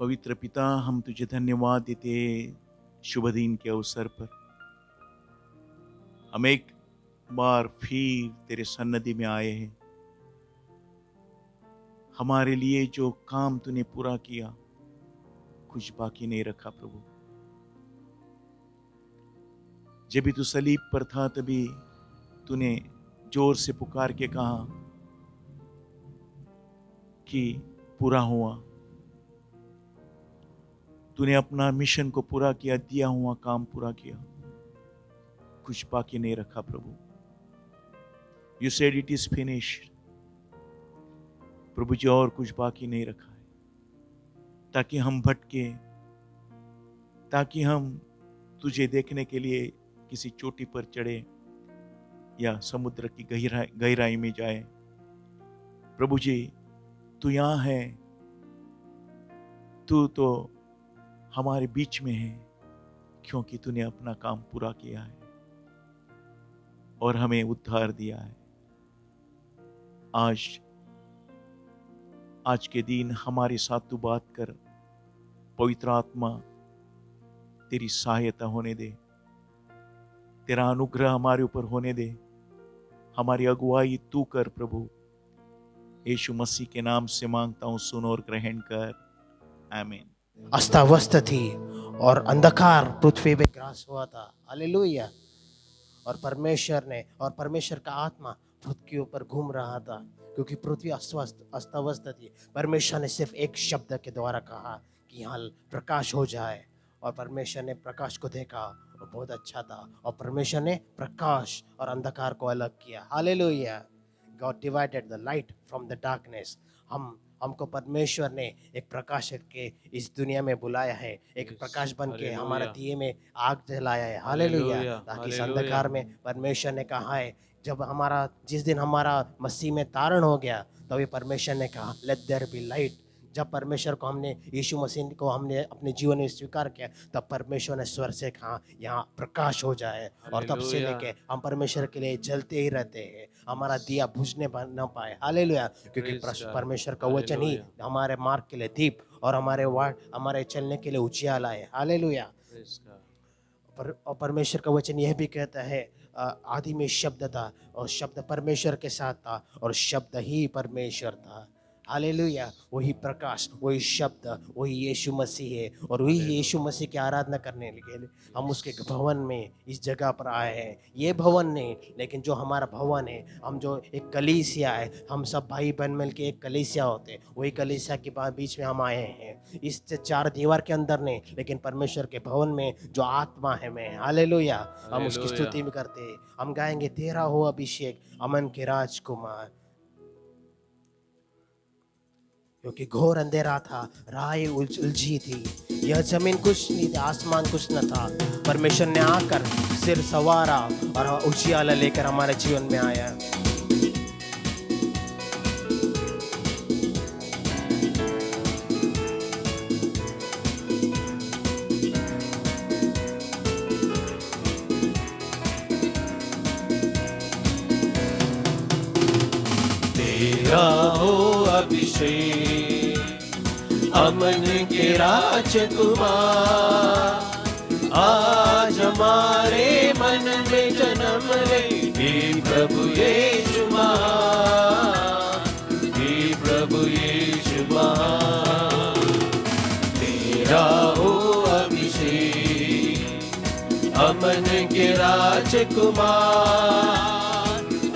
पवित्र पिता, हम तुझे धन्यवाद देते शुभ दिन के अवसर पर। हम एक बार फिर तेरे सन्निधि में आए हैं। हमारे लिए जो काम तूने पूरा किया, कुछ बाकी नहीं रखा प्रभु। जब भी तू सलीब पर था, तभी तूने जोर से पुकार के कहा कि पूरा हुआ। तूने अपना मिशन को पूरा किया, दिया हुआ काम पूरा किया, कुछ बाकी नहीं रखा प्रभु। You said it is finished. प्रभु जी, और कुछ बाकी नहीं रखा है, ताकि हम भटके, ताकि हम तुझे देखने के लिए किसी चोटी पर चढ़े या समुद्र की गहराई में जाए। प्रभु जी, तू यहाँ है, तू तो हमारे बीच में है, क्योंकि तूने अपना काम पूरा किया है और हमें उद्धार दिया है। आज के दिन हमारे साथ तू बात कर। पवित्र आत्मा तेरी सहायता होने दे, तेरा अनुग्रह हमारे ऊपर होने दे। हमारी अगुवाई तू कर प्रभु। यीशु मसीह के नाम से मांगता हूं, सुन और ग्रहण कर। आमीन। अस्तव्यस्त थी और अंधकार पृथ्वी पे ग्रास हुआ था। हालेलुया। और परमेश्वर का आत्मा पृथ्वी के ऊपर घूम रहा था, क्योंकि पृथ्वी अस्तव्यस्त थी। परमेश्वर ने सिर्फ एक शब्द के द्वारा कहा कि यहाँ प्रकाश हो जाए, और परमेश्वर ने प्रकाश को देखा और बहुत अच्छा था, और परमेश्वर ने प्रकाश और अंधकार को अलग किया। Hallelujah. God divided the light from the darkness. हमको परमेश्वर ने एक प्रकाश के इस दुनिया में बुलाया है, एक प्रकाश बन के हमारा दिए में आग जलाया है। हालेलुया। ताकि इस अंधकार में परमेश्वर ने कहा है, जिस दिन हमारा मसीह में तारण हो गया, तभी परमेश्वर ने कहा लेट देयर बी लाइट। जब परमेश्वर को यीशु मसीह को हमने अपने जीवन में स्वीकार किया, तब परमेश्वर ने स्वर से कहा यहाँ प्रकाश हो जाए, और तब से लेके हम परमेश्वर के लिए जलते ही रहते हैं। हमारा दिया बुझने न पाए। हालेलुया। क्योंकि परमेश्वर का वचन ही हमारे मार्ग के लिए दीप और हमारे चलने के लिए उजियाला है। हालेलुया। और परमेश्वर का वचन यह भी कहता है, आदि में शब्द था और शब्द परमेश्वर के साथ था और शब्द ही परमेश्वर था। हालेलुया। वही प्रकाश, वही शब्द, वही यीशु मसीह है, और वही यीशु मसीह की आराधना करने के लिए हम उसके भवन में इस जगह पर आए हैं। ये भवन नहीं, लेकिन जो हमारा भवन है, हम जो एक कलीसिया है, हम सब भाई बहन मिल के एक कलीसिया होते हैं, वही कलीसिया के बीच में हम आए हैं। इस चार दीवार के अंदर नहीं, लेकिन परमेश्वर के भवन में जो आत्मा है में। हालेलुया। हम उसकी स्तुति में करते हैं। हम गाएंगे, तेरा हो अभिषेक अमन के राजकुमार। क्योंकि घोर अंधेरा था, राहें उलझी थी, यह जमीन कुछ नहीं थी, आसमान कुछ न था। परमेश्वर ने आकर सिर सवारा और उजियाला लेकर हमारे जीवन में आया। तेरा हो अभिषेक अमन के राजकुमार, आज हमारे मन में जन्म ले। हे प्रभु यीशु महान, हे प्रभु यीशु महान। तेरा हो अभिषेक अमन के राजकुमार,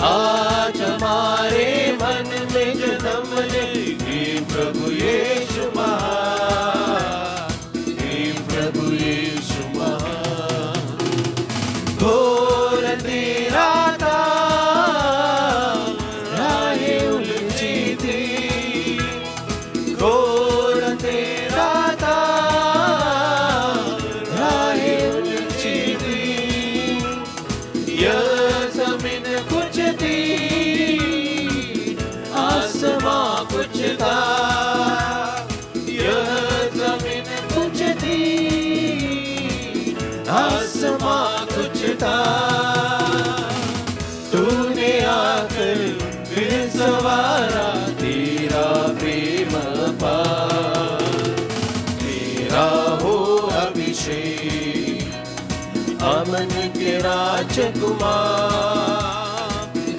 आज हमारे मन में जन्म ले। हे प्रभु यीशु महान, हे प्रभु यीशु महान। घोर अंधेरा था, राहें उलझी थी, घोर अंधेरा था, राहें उलझी थी। यह जमीन कुछ थी, आसमां कुछ था। यह जमीन कुछ थी, आसमां कुछ था। तूने आकर फिर सवारा, तेरा प्रेम अपार, राजकुमार।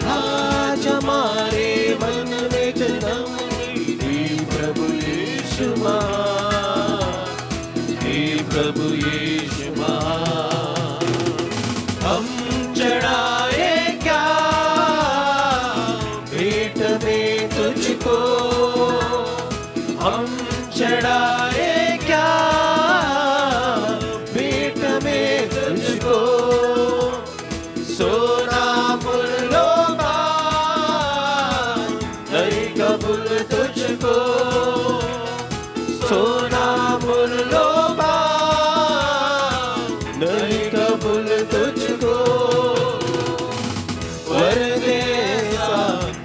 आज हमारे मन में जन्म ले प्रभु यीशु महान, हे प्रभु यीशु महान। हम चढ़ाए क्या भेंट में तुझको, हम चढ़ाए क्या भेंट में तुझको। सोना मूल्यवान नहीं कबूल तुझको, सोना मूल्यवान नहीं कबूल तुझको। वरदेसा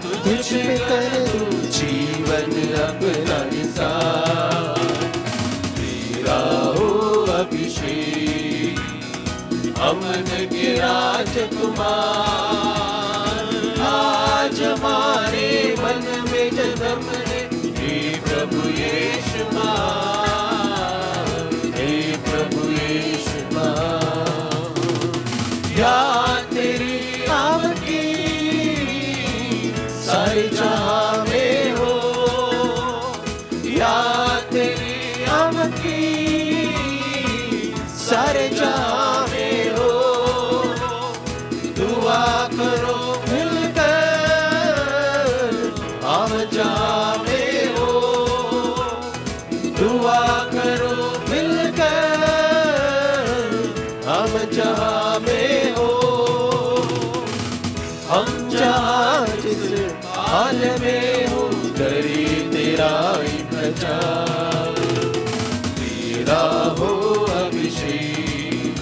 तुझ पे कर दूं जीवन अपना निसार। तेरा हो अभिषेक अमन के राजकुमार। आज हमारे मन में जन्म ले हे प्रभु यीशु महान, हे प्रभु यीशु महान। या तेरी आमद की सारे जहां में हो, या तेरी आमद की सारे जहां में हो। दुआ करो मिलकर हम जहां में हो, दुआ करो मिलकर हम जहां में हो। हम जहां जिस हाल में हो करी तेरा ही प्रचार। तेरा हो अभिषेक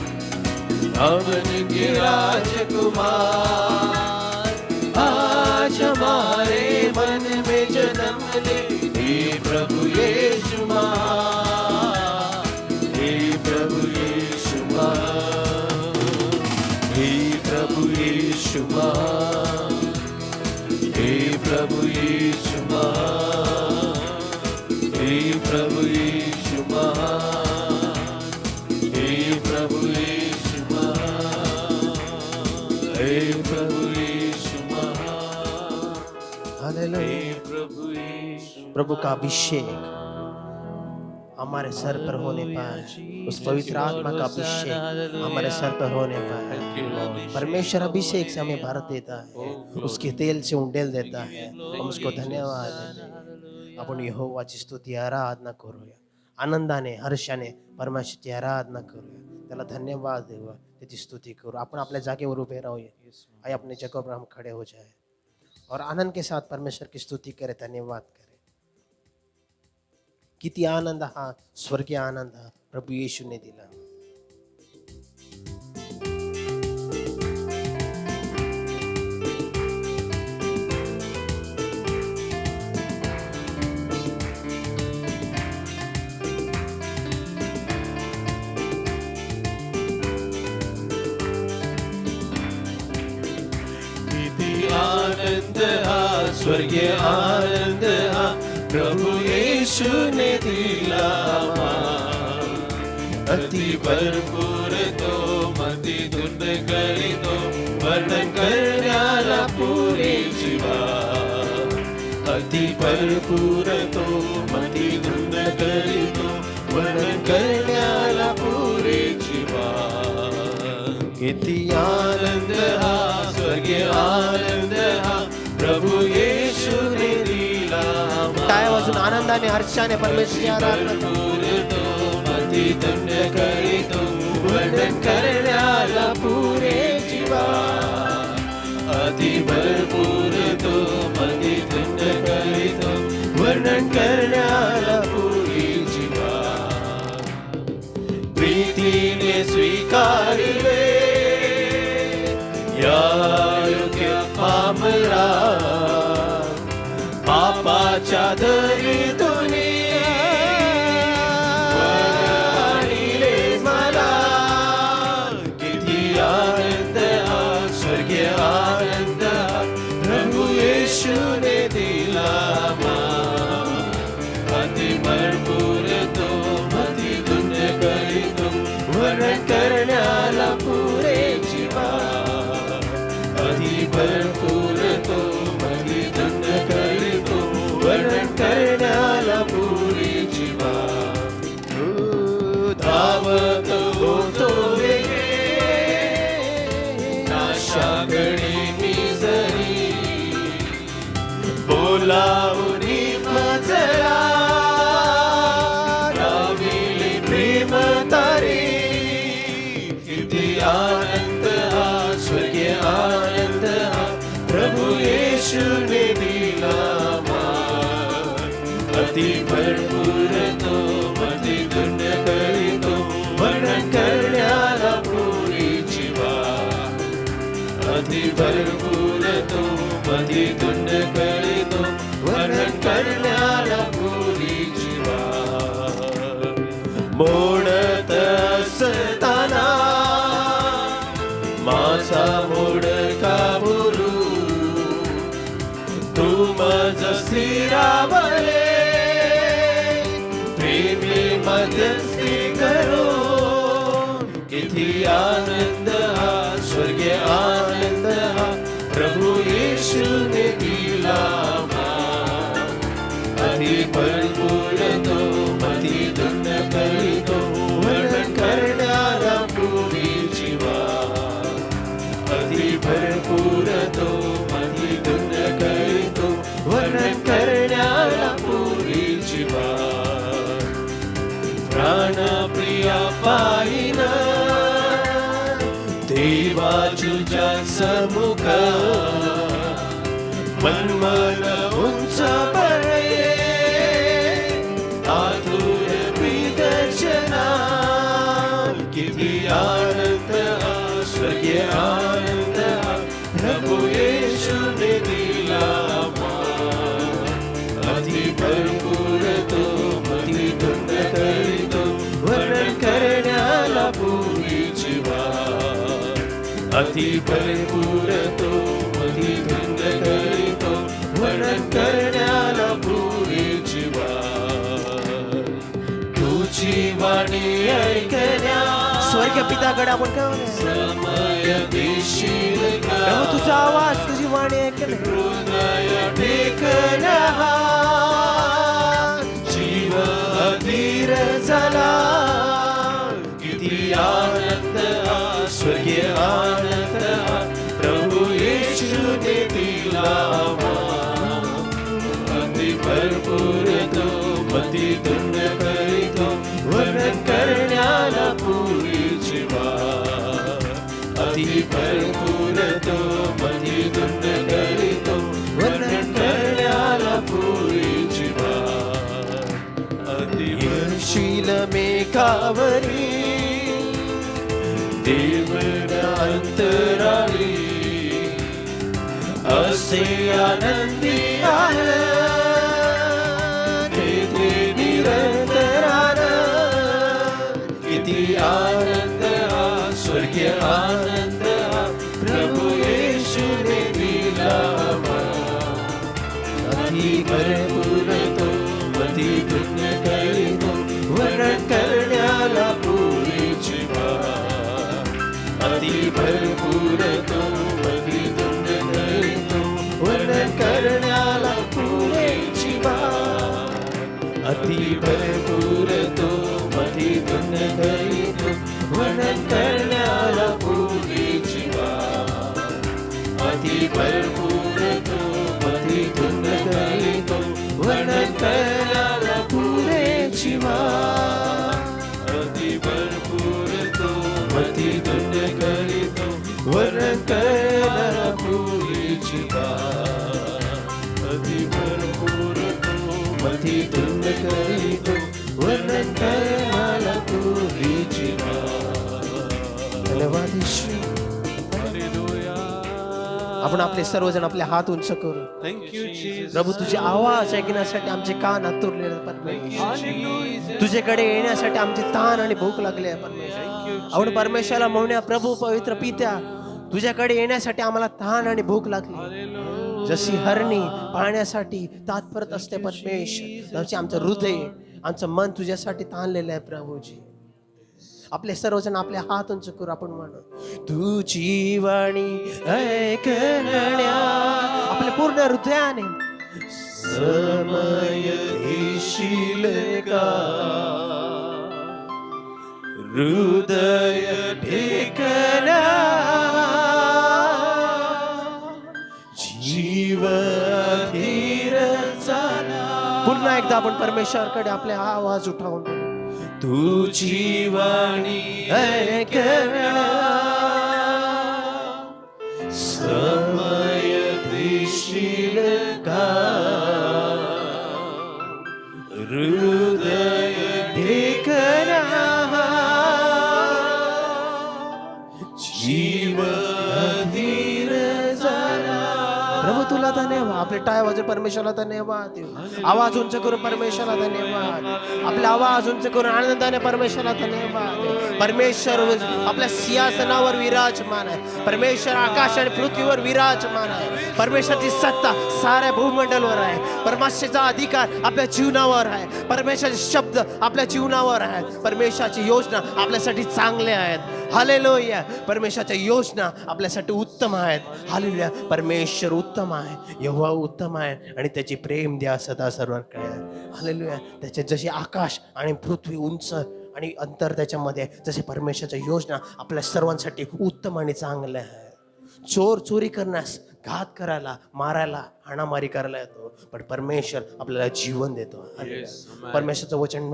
अमन के राजकुमार। आज हमारे मन में जन्म ले हे प्रभु यीशु महान, हे प्रभु यीशु महान, हे प्रभु यीशु महान, हे प्रभु यीशु महान, हे प्रभु यीशु महान, हे प्रभु यीशु महान, हे प्रभु यीशु महान, हालेलुया। हे प्रभु यीशु। प्रभु का अभिषेक हमारे सर पर होने पर, उस पवित्र आत्मा का अभिषेक हमारे सर पर होने पर, परमेश्वर अभिषेक से हमें भर देता है, उसके तेल से उंडेल देता है। हम उसको धन्यवाद देते हैं। आपण यहोवाची स्तुती आराधना करूया, आनंदाने हर्षाने परमेश्वराची आराधना करूया, त्याला धन्यवाद देऊया, त्याची स्तुती करू। आपण आपल्या जागेवर उभे राहूया, आइए अपने जगह पर हम खड़े हो जाए और आनंद के साथ परमेश्वर की स्तुति करें, धन्यवाद करें। किती आनंद हा स्वर्गीय आनंद हा प्रभू येशूने दिला। किती आनंद हा स्वर्गीय आनंद हा प्रभु यीशु ने दिला मान। अति भरपूर तो मती धुन करी तो वर्णन करण्याला पुरे जीवा। अति भरपूर तो मती धुन करी तो वर्णन करण्याला पुरे जीवा। किती आनंद हा स्वर्गीय आनंद हा प्रभु येशू ने दिला मान। टाळ्या वाजून आनंदाने हर्षाने परमेश्वराची आराधना करू। तो मती धुन करी तो वर्णन करण्याला पुरे जीवा। अति भरपूर तो मती धुन करी तो वर्णन करण्याला पुरे जीवा। प्रीतीने स्वीकारिले या योग्य पामरा। पापाच्या दरीतून आणिले मला। किती आनंद हा स्वर्गीय आनंद हा प्रभु येशूने दिला मान। अति भरपूर तो मती धुन करी तो वर्णन करण्याला पुरे जीवा। अति भरपूर तो मती धुंड करीतो वर्णन करण्याला पुरीची वाट अति भरपूर तो मती धुंड करीतो वर्णन करण्याला पुरीची वाट मोडत असताना माझा मोडका बुरू तू मज स्थिरावले प्रेमी मध्यस्थी करो किती आनंद हा स्वर्गीय आनंद हा प्रभू येशूने दिला अति भरपूर तो मती धुंड करीतो वर्णन करण्याला पुरीची वाट अति भरपूर तो मती धुंड करीतो वर्णन करण्याला पुरीची वाट प्राणप्रिया पाहिन देवा तुझ्या समुख मनमन उंच बळे आतुर प्रियदर्शना किती आनंद हा स्वर्गीय आनंद हा प्रभू येशूने दिला अति भरपूर तो मती धुंड करीतो वर्णन करण्याला पुरीची वाट अति भरपूर तो मती धुंड करीतो वर्णन करण्याला पुरीची वाट तुझी वाणी ऐकण्या स्वर्गीय पिताकडे आपण काय म्हणूया? समय देशील का प्रभू तुझा आवाज तुझी वाणी ऐकणे हृदय टेकला जीव अधीर झाला किती आनंद हा स्वर्गीय आनंद हा प्रभू येशूने दिला अति भरपूर तो मती धुंड करीतो वर्णन करण्याला पुरीची वाट अति भरपूर तो मती धुंड करीतो वर्णन करण्याला पुरीची वाट अति शील मेघावरी देवना अंतराळी असे आनंदी आला तेथे निरंतर आनंद किती आनंद हा स्वर्गीय आनंद हा प्रभू येशूने दिला अति भरपूर तो मती धुंड करीतो वर्णन करण्याला पुरीची वाट अति भरपूर तो मती धुंड करीतो वर्णन करण्याला पुरीची वाट अति भरपूर तो मती धुंड करीतो वर्णन करण्याला पुरीची वाट अति भरपूर तो मती धुंड करीतो वर्णन करण्याला पुरीची वाट अति भरपूर तो मती धुंड करीतो वर्णन करण्याला पुरीची वाट अति भरपूर तो मती धुंड करीतो वर्णन करण्याला पुरीची वाट धन्यवाद येशू. आपण आपले सर्वजण आपले हात उंच करू. Thank you, Jesus. प्रभू तुझे आवाज ऐकण्यासाठी आमचे कान आतुरलेले आहेत परमेश्वर. तुझ्याकडे येण्यासाठी आमचे ताण आणि भूक लागली आहे परमेश्वर. आपण परमेश्वराला म्हणूया प्रभू पवित्र पित्या तुझ्याकडे येण्यासाठी आम्हाला ताण आणि भूक लागली जशी हरणी पाण्यासाठी तात्परत असते परमेश्वर तसे आमचं हृदय आमचं मन तुझ्यासाठी ताणलेलं आहे प्रभूजी. आपले सर्वजण आपले हात उंच करू आपण म्हणू तुझी वाणी ऐकण्या आपल्या पूर्ण हृदयाने समय येशील का हृदय टेकण्या जीव धीर झाला. पुन्हा एकदा आपण परमेश्वराकडे आपले आवाज उठावून बोलू. तुझी वाणी ऐकण्या समय देशील का आपले टाळ्या वाजून परमेश्वराला धन्यवाद देऊ. आवाज उंच करून परमेश्वराला धन्यवाद. आपला आवाज उंच करून आनंदाने परमेश्वराला धन्यवाद देऊ. परमेश्वर आपल्या सिंहासनावर विराजमान आहे. परमेश्वर आकाश आणि पृथ्वीवर विराजमान आहे. परमेश्वराची सत्ता साऱ्या भूमंडलवर आहे. परमेश्वराचा अधिकार आपल्या जीवनावर आहे. परमेश्वराचे शब्द आपल्या जीवनावर आहेत. परमेश्वराची योजना आपल्यासाठी चांगल्या आहेत. हालेलुया. परमेश्वराच्या योजना आपल्यासाठी उत्तम आहेत. हालेलुया. परमेश्वर उत्तम आहे. यहोवा उत्तम आहे आणि त्याची प्रेम द्या सदा सर्वांकडे. हालेलुया. त्याचे जसे आकाश आणि पृथ्वी उंच आणि अंतर त्याच्यामध्ये, जसे परमेश्वराच्या योजना आपल्या सर्वांसाठी उत्तम आणि चांगल्या आहे. चोर चोरी करण्यास, घात करायला, मारायला, हाणामारी करायला येतो, पण परमेश्वर आपल्याला जीवन देतो. परमेश्वराचं वचन,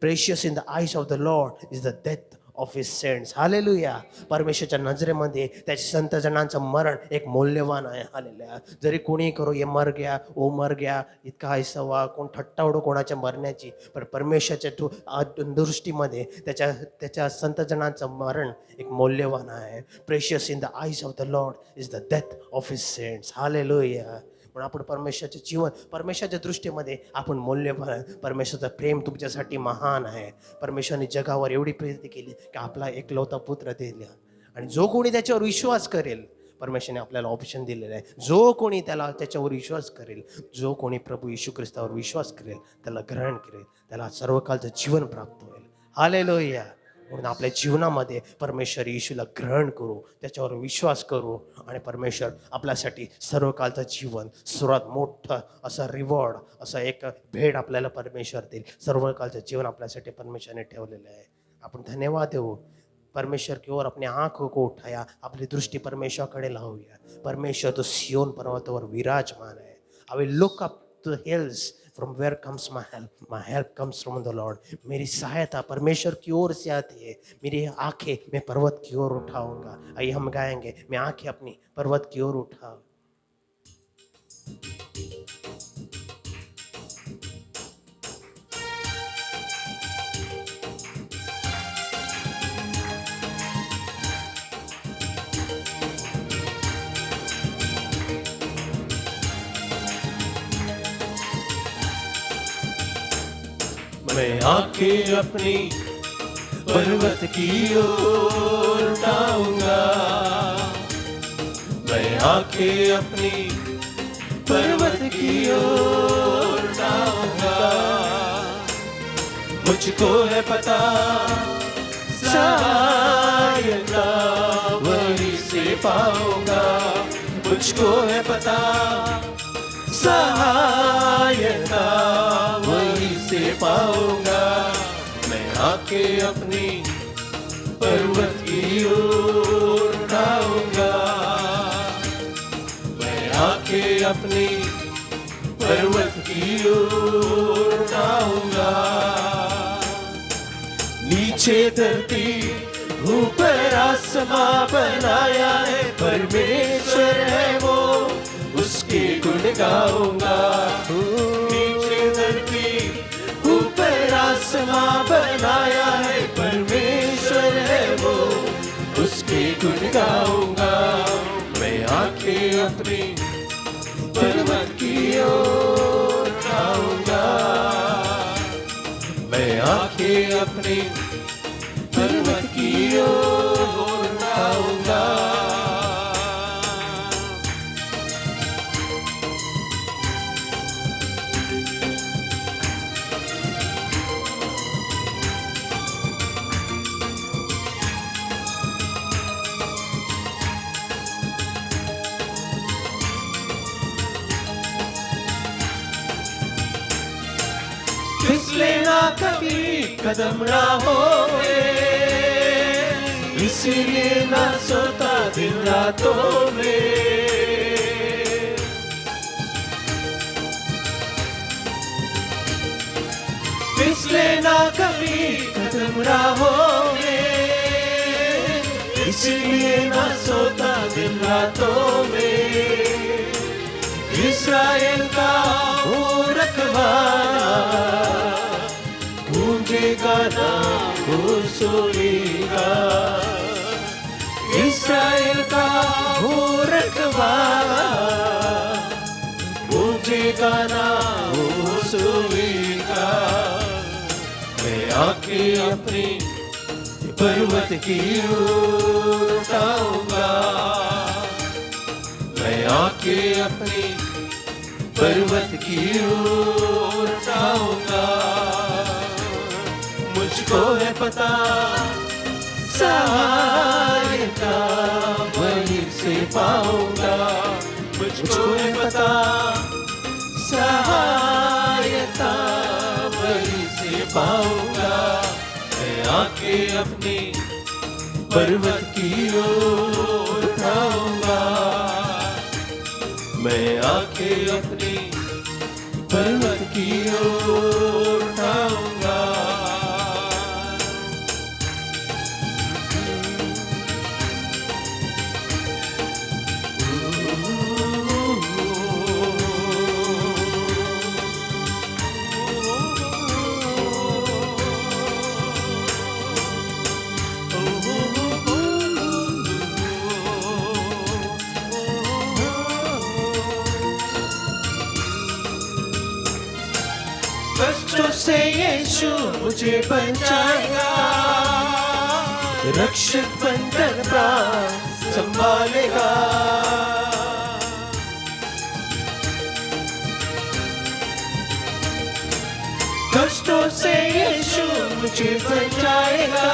precious in the eyes of the Lord is the death of his saints. Hallelujah. परमेश्वरच्या नजरेमध्ये त्याच्या संत जनांचं मरण एक मौल्यवान आहे. हालेलुया. जरी कोणी करो ये मर गया, ओ मर गया, इतका ऐसावा, कोण थट्टा उडो कोणाच्या मरण्याची, पण परमेश्वराच्या दृष्टीमध्ये त्याच्या संत जनांचं मरण एक मौल्यवान आहे. Precious in the eyes of the Lord is the death of his saints. Hallelujah. पण आपण परमेश्वराचे जीवन, परमेश्वराच्या दृष्टीमध्ये आपण मौल्यवान आहे. परमेश्वराचं प्रेम तुमच्यासाठी महान आहे. परमेश्वराने जगावर एवढी प्रेरित केली की आपला एकलौता पुत्र दिला, आणि जो कोणी त्याच्यावर विश्वास करेल, परमेश्वराने आपल्याला ऑप्शन दिलेलं आहे, जो कोणी त्याच्यावर विश्वास करेल, जो कोणी प्रभू येशू ख्रिस्तावर विश्वास करेल, त्याला ग्रहण करेल, त्याला सर्वकालचं जीवन प्राप्त होईल. हालेलुया. म्हणून आपल्या जीवनामध्ये परमेश्वर येशूला ग्रहण करू, त्याच्यावर विश्वास करू, आणि परमेश्वर आपल्यासाठी सर्वकालचं जीवन, सर्वात मोठं असं रिवॉर्ड, असं एक भेट आपल्याला परमेश्वर देईल. सर्वकालचं जीवन आपल्यासाठी परमेश्वराने ठेवलेलं आहे. आपण धन्यवाद देऊ. परमेश्वर की ओर अपनी आंखों को उठाया, आपली दृष्टी परमेश्वराकडे लावूया. परमेश्वर तो सियोन पर्वतावर विराजमान आहे. I will look up to the hills, from where comes my help? My help comes from the Lord. मेरी सहायता परमेश्वर की ओर से आती है. मेरी आंखें मैं पर्वत की ओर उठाऊंगा. आइए हम गाएंगे, मैं आंखें अपनी पर्वत की ओर उठाऊं. मैं आंखें अपनी पर्वत की ओर उठाऊंगा. मैं आंखें अपनी पर्वत की ओर उठाऊंगा. मुझको है पता सहायता वहीं से पाऊंगा. मुझको है पता सहायता वहीं से पाऊंगा. मैं आंखें अपनी पर्वत की ओर उठाऊंगा. मैं आंखें अपनी पर्वत की ओर उठाऊंगा. नीचे धरती ऊपर आसमां बनाया है परमेश्वर है वो, उसके गुण गाऊंगा. नीचे धरती ऊपर आसमां बनाया है परमेश्वर है वो, उसके गुण गाऊंगा. मैं आंखें अपनी पर्वत की ओर उठाऊंगा. मैं आंखें अपनी पर्वत की ओर उठाऊंगा. फिसले ना कभी कदम ना होए, इसीलिए ना सोता दिन रातों में. फिसले ना कभी कदम ना होए, इसीलिए ना सोता दिन रातों में. इस्राएल का वो रखवाला गूंजेगा ना वो सोएगा. इस्राएल का वो रखवाला ठिकाना हो स्वीकार। मैं आंखें अपनी पर्वत की ओर उठाऊंगा, मैं आंखें अपनी पर्वत की ओर उठाऊंगा। मुझको है पता सहायता वहीं से पाऊंगा, मुझको है पता सहायता वहीं से पाऊंगा। मैं आंखें अपनी पर्वत की ओर उठाऊंगा, मैं आंखें अपनी पर्वत की ओर उठाऊंगा। कष्टों से यीशु मुझे बचाएगा, रक्षक बनकर प्राण संभालेगा। कष्टों से यीशु मुझे बचाएगा,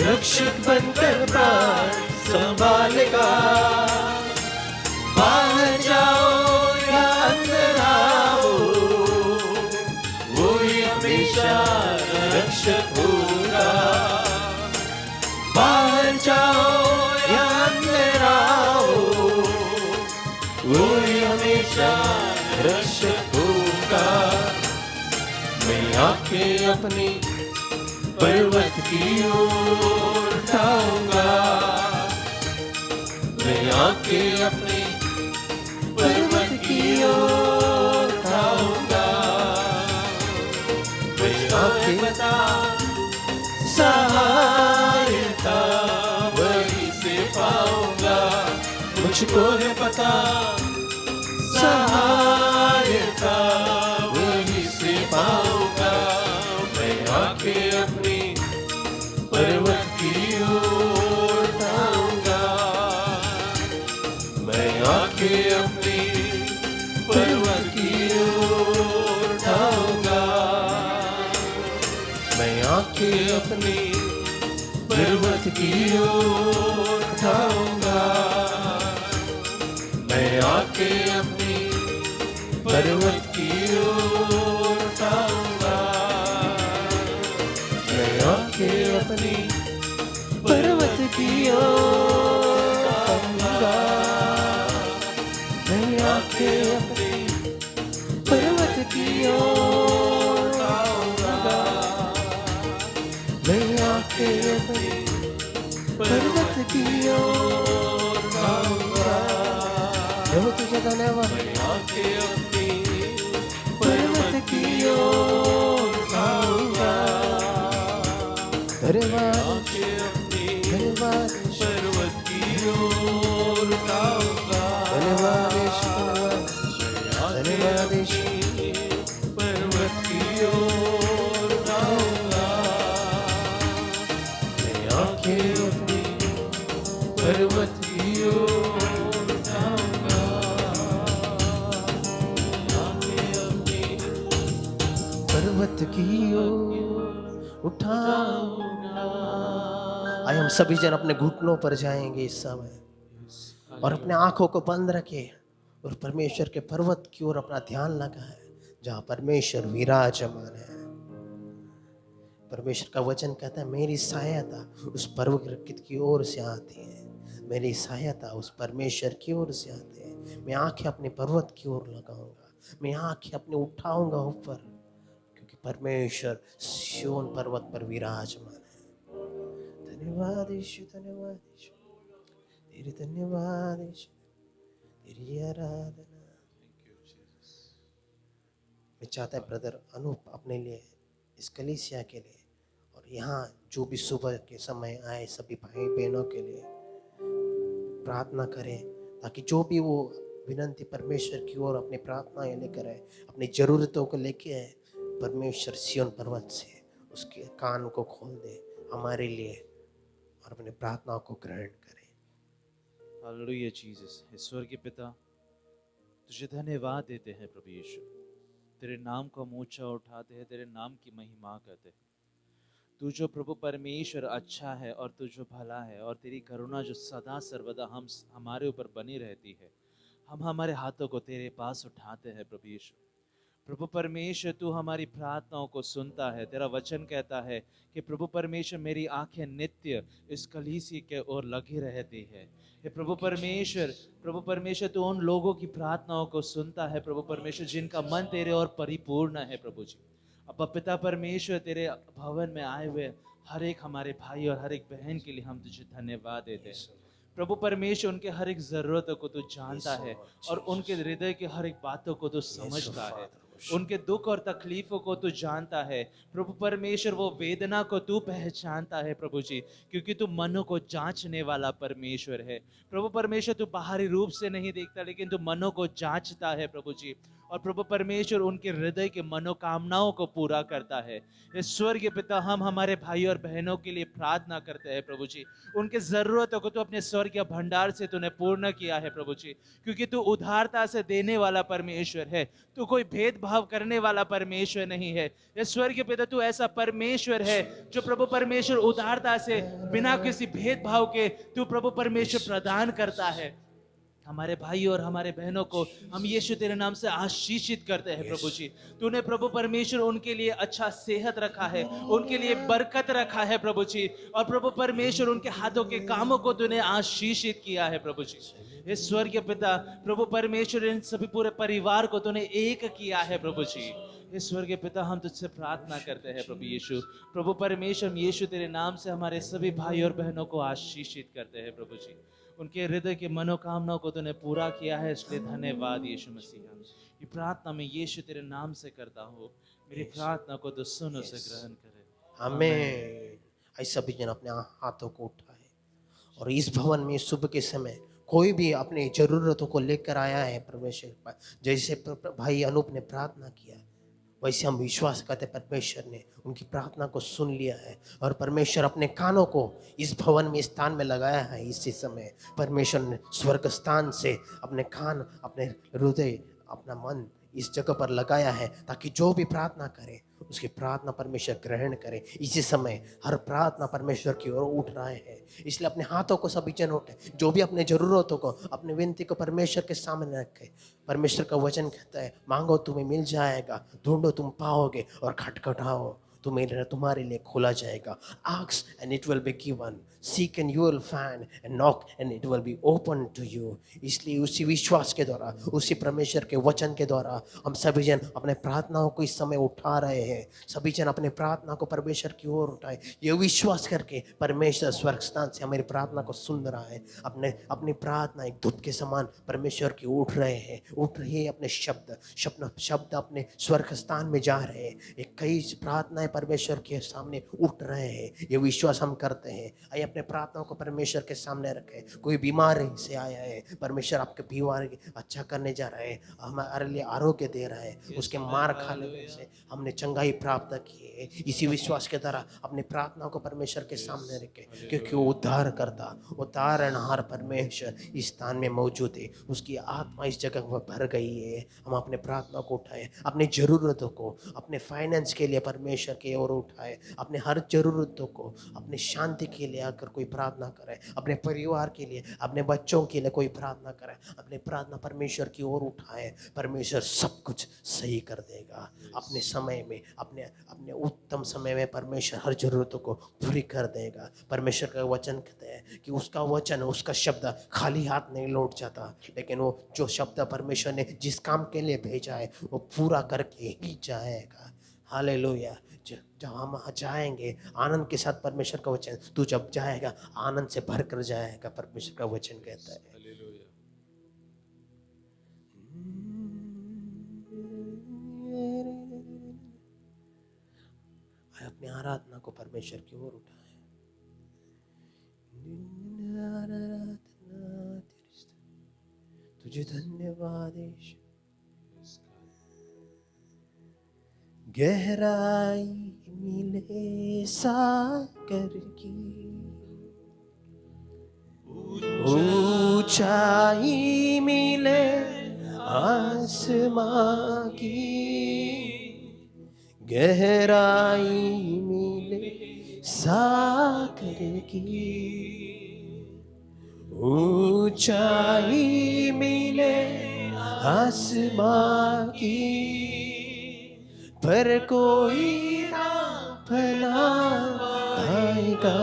रक्षक बनकर प्राण संभालेगा। बाहर जाओ या अंदर आओ, वही हमेशा रक्षक होगा। बाहर जाओ या अंदर आओ, वही हमेशा रक्षक होगा। मैं आंखें अपनी पर्वत की ओर उठाऊंगा, मैं आंखें अपनी पर्वत की ओर उठाऊंगा। मैं आंखें बता सहायता वहीं से पाऊंगा, मुझको है पता सहायता वहीं से पाऊंगा। मैं आंखें अपनी पर्वत की ओर उठाऊंगा, मैं आंखें अपनी पर्वत की ओर उठाऊंगा। मैं आंखें अपनी पर्वत की ओर उठाऊंगा, मैं आंखें अपनी पर्वत की ओर उठाऊंगा। मैं आंखें अपनी पर्वत की ओर उठाऊंगा, मैं आंखें अपनी पर्वत की ओर उठाऊंगा। मैं आंखें अपनी पर्वत की ओर उठाऊंगा। प्रभु तुझे धन्यवाद। मैं आंखें अपनी पर्वत की ओर उठाऊंगा, धन्यवाद धन्यवाद पर्वत की ओर उठाऊंगा। धन्यवाद धन्यवाद पर्वत की ओर उठाऊंगा। मैं आंखें अपनी पर्वत की ओर उठाऊंगा, आंखें अपनी पर्वत की ओर उठाऊंगा। आइए हम सभी जन अपने घुटनों पर जाएंगे इस समय और अपने आंखों को बंद रखे और परमेश्वर के पर्वत की ओर अपना ध्यान लगाए जहाँ परमेश्वर विराजमान है। परमेश्वर का वचन कहता है मेरी सहायता उस पर्वत की ओर से आती है, मेरी सहायता उस परमेश्वर की ओर से आती है। मैं आंखें अपने पर्वत की ओर लगाऊंगा, मैं आंखें अपने उठाऊंगा ऊपर, क्योंकि परमेश्वर सिय्योन पर्वत पर विराजमान है। धन्यवाद यीशु, धन्यवाद यीशु, तेरे धन्यवाद यीशु, तेरी आराधना। मैं चाहता है ब्रदर अनूप अपने लिए, इस कलीसिया के लिए और यहाँ जो भी सुबह के समय आए सभी भाई बहनों के लिए प्रार्थना करें, ताकि जो भी वो विनंती परमेश्वर की ओर अपनी प्रार्थनाएं लेकर आए, अपनी ज़रूरतों को लेके आए। परमेश्वर सिय्योन पर्वत से उसके कान को खोल दे हमारे लिए और अपनी प्रार्थनाओं को ग्रहण करे। Hallelujah Jesus. ईश्वर के पिता, तुझे धन्यवाद देते हैं प्रभु यीशु। तेरे नाम को हम ऊंचा उठाते हैं, तेरे नाम की महिमा करते हैं। तू जो प्रभु परमेश्वर अच्छा है और तू जो भला है, और तेरी करुणा जो सदा सर्वदा हमारे ऊपर बनी रहती है। हम हमारे हाथों को तेरे पास उठाते हैं प्रभु यीशु। प्रभु परमेश्वर, तू हमारी प्रार्थनाओं को सुनता है। तेरा वचन कहता है कि प्रभु परमेश्वर, मेरी आंखें नित्य इस कलीसिया के ओर लगी रहती है। हे प्रभु परमेश्वर, प्रभु परमेश्वर, तू उन लोगों की प्रार्थनाओं को सुनता है प्रभु परमेश्वर, जिनका मन तेरे और परिपूर्ण है प्रभु जी। अब पिता परमेश्वर, तेरे भवन में आए हुए हर एक हमारे भाई और हर एक बहन के लिए हम तुझे धन्यवाद देते हैं प्रभु परमेश्वर। उनके हर एक जरूरतों को तू जानता है और उनके हृदय की हर एक बातों को तू समझता है। उनके दुख और तकलीफों को तू जानता है प्रभु परमेश्वर। वो वेदना को तू पहचानता है प्रभु जी, क्योंकि तू मनों को जांचने वाला परमेश्वर है प्रभु परमेश्वर। तू बाहरी रूप से नहीं देखता, लेकिन तू मनों को जांचता है प्रभु जी। और प्रभु परमेश्वर उनके हृदय के मनोकामनाओं को पूरा करता है। स्वर्गीय पिता, हम हमारे भाई और बहनों के लिए प्रार्थना करते हैं प्रभु जी। उनके जरूरतों को तू अपने स्वर्गीय भंडार से तूने पूर्ण किया है प्रभु जी, क्योंकि तू उदारता से देने वाला परमेश्वर है। तू कोई भेदभाव करने वाला परमेश्वर नहीं है। स्वर्गीय पिता, तू ऐसा परमेश्वर है जो प्रभु परमेश्वर उदारता से बिना किसी भेदभाव के तू प्रभु परमेश्वर प्रदान करता है। हमारे भाई और हमारे बहनों को हम यीशु तेरे नाम से आशीषित करते हैं प्रभु जी। तूने प्रभु परमेश्वर उनके लिए अच्छा सेहत रखा है, उनके लिए बरकत रखा है प्रभु जी। और प्रभु परमेश्वर उनके हाथों के कामों को तूने आशीषित किया है प्रभु जी। इस स्वर्गीय पिता, प्रभु परमेश्वर, इन सभी पूरे परिवार को तूने एक किया है प्रभु जी। इस स्वर्गीय पिता, हम तुझसे प्रार्थना करते हैं प्रभु यीशु। प्रभु परमेश्वर, हम यीशु तेरे नाम से हमारे सभी भाई और बहनों को आशीषित करते हैं प्रभु जी। उनके हृदय की मनोकामनाओं को तूने पूरा किया है, इसलिए धन्यवाद यीशु मसीह। ये प्रार्थना मैं यीशु तेरे नाम से करता हूँ। मेरी प्रार्थना को तो सुन, उसे ग्रहण करे। आमीन। ऐसा भी जन अपने हाथों को उठाए और इस भवन में सुबह के समय कोई भी अपनी जरूरतों को लेकर आया है परमेश्वर के पास, जैसे भाई अनूप ने प्रार्थना किया, वैसे हम विश्वास करते परमेश्वर ने उनकी प्रार्थना को सुन लिया है। और परमेश्वर अपने कानों को इस भवन में स्थान में लगाया है। इसी समय परमेश्वर ने स्वर्ग स्थान से अपने कान, अपने हृदय, अपना मन इस जगह पर लगाया है, ताकि जो भी प्रार्थना करे उसकी प्रार्थना परमेश्वर ग्रहण करे। इसी समय हर प्रार्थना परमेश्वर की ओर उठ रहा है, इसलिए अपने हाथों को सभी जन उठे, जो भी अपने जरूरतों को, अपनी विनती को परमेश्वर के सामने रखे। परमेश्वर का वचन कहता है, मांगो तुम्हें मिल जाएगा, ढूंढो तुम पाओगे, और खटखटाओ तुम्हारे लिए खोला जाएगा। Ask and it will be given, seek and you will find, and knock and it will be open to you। इसलिए उसी विश्वास के द्वारा, उसी परमेश्वर के वचन के द्वारा हम सभी जन अपने प्रार्थनाओं को इस समय उठा रहे हैं। सभी जन अपने प्रार्थना को परमेश्वर की ओर उठाए, ये विश्वास करके परमेश्वर स्वर्ग स्थान से हमारी प्रार्थना को सुन रहा है। अपनी प्रार्थना एक धूप के समान परमेश्वर की उठ रहे हैं, उठ रही है। अपने शब्द अपने स्वर्ग स्थान में जा रहे हैं। एक कई प्रार्थनाएं परमेश्वर के सामने उठ रहे हैं, ये विश्वास हम करते हैं। आइए अपने प्रार्थनाओं को परमेश्वर के सामने रखें। कोई बीमारी से आया है, परमेश्वर आपके बीमारी अच्छा करने जा रहा है, हमारे लिए आरोग्य दे रहा है। उसके मार खाने से हमने चंगाई प्राप्त की है। इसी विश्वास के द्वारा अपनी प्रार्थनाओं को परमेश्वर के सामने रखें, क्योंकि वो उद्धार करता, उद्धारनहार परमेश्वर इस स्थान में मौजूद है। उसकी आत्मा इस जगह पर भर गई है। हम अपने प्रार्थना को उठाएं, अपनी ज़रूरतों को, अपने फाइनेंस के लिए परमेश्वर की ओर उठाएं, अपने हर ज़रूरतों को, अपनी शांति के लिए अगर कोई प्रार्थना करे, अपने परिवार के लिए, अपने बच्चों के लिए कोई प्रार्थना करे, अपनी प्रार्थना परमेश्वर की ओर उठाएं। परमेश्वर सब कुछ सही कर देगा अपने समय में, अपने उत्तम समय में परमेश्वर हर ज़रूरतों को पूरी कर देगा। परमेश्वर का वचन कहते हैं कि उसका वचन, उसका शब्द खाली हाथ नहीं लौट जाता, लेकिन वो जो शब्द परमेश्वर ने जिस काम के लिए भेजा है वो पूरा करके ही जाएगा। हालेलुया। जब हम जाएंगे आनंद के साथ, परमेश्वर का वचन, तू जब जाएगा आनंद से भर कर जाएगा, परमेश्वर का वचन कहता है। अपनी आराधना को परमेश्वर की ओर उठाए। तू तुझे धन्यवाद यीशु। गहराई मिले सागर की, ऊंचाई मिले आसमां की, गहराई मिले सागर की, ऊंचाई मिले आसमां की, पर कोई ना भला पाएगा।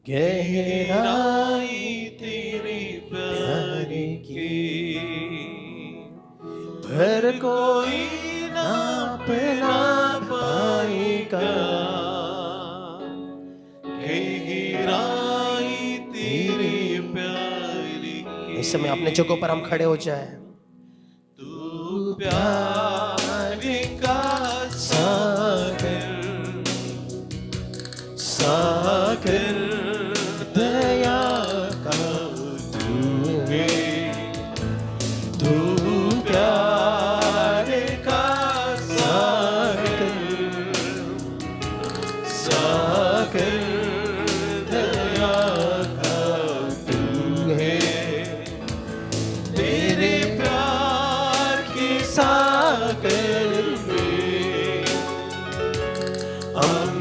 गहराई तेरे प्यार की, पर कोई ना भला पाएगा। गहराई तेरे प्यार की। इस समय अपने जगहों पर हम खड़े हो जाए। तू प्यार का सागर, सागर दया का तू है, तू प्यार का सागर, सागर दया का तू है। तेरे प्यार के सागर में हम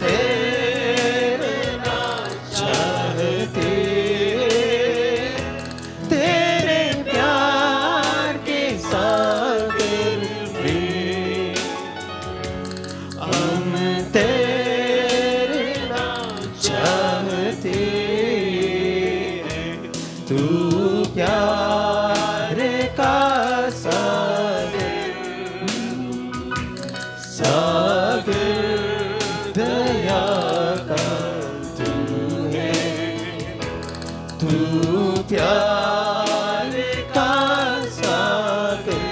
तैरना चाहते, तेरे प्यार के सागर में हम तैरना चाहते। तू प्यार का सागर, सागर दया का तू है, तू प्यार का सागर,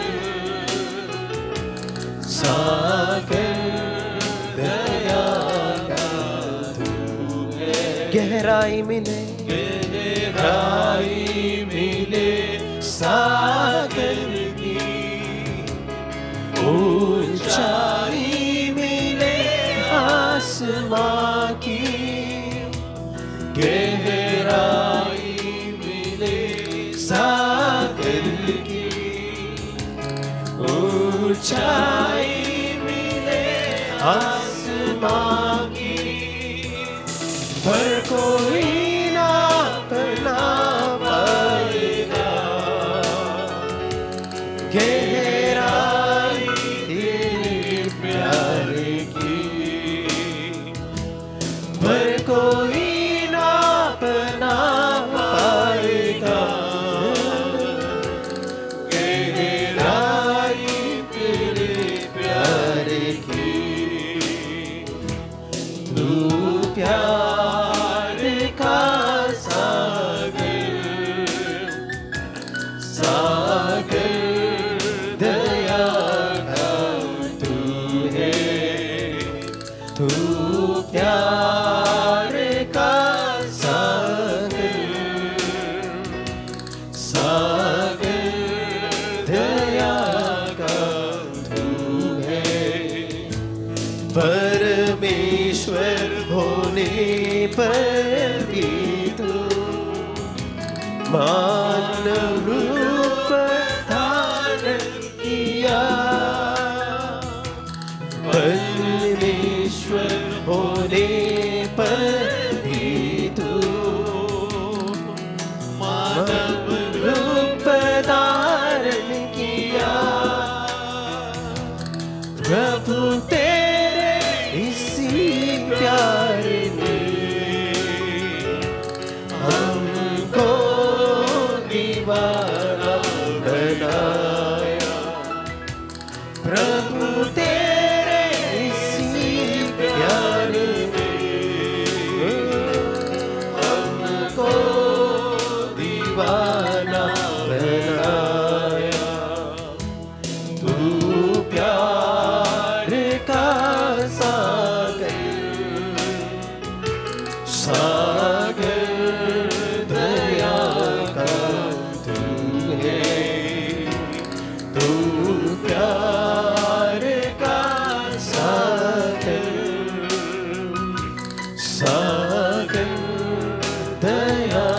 सागर दया का तू है। गहराई मिले, गहराई मिले सागर की, ऊंचाई मिले आसमां की, गहराई मिले सागर की, ऊंचाई मिले आसमां की, पर कोई ना बना पाएगा। गहराई तेरे प्यार की, पर कोई ना बना पाएगा। गहराई तेरे प्यार की, तू प्यार का सागर, सागर दया का तू है, तू प्यार का सागर, सागर दया का तू है। परमेश्वर होने पर भी तू मानव रूप धारण किया। परमेश्वर होने पर भी तू मानव रूप धारण किया। प्रभु तेरे इसी प्यार ने हमको दीवाना बनाया। प्रभु तेरे इसी प्यार ने हमको दीवाना बनाया। तू प्यार का सागर, सागर दया का तू प्यार का सागर सागर दया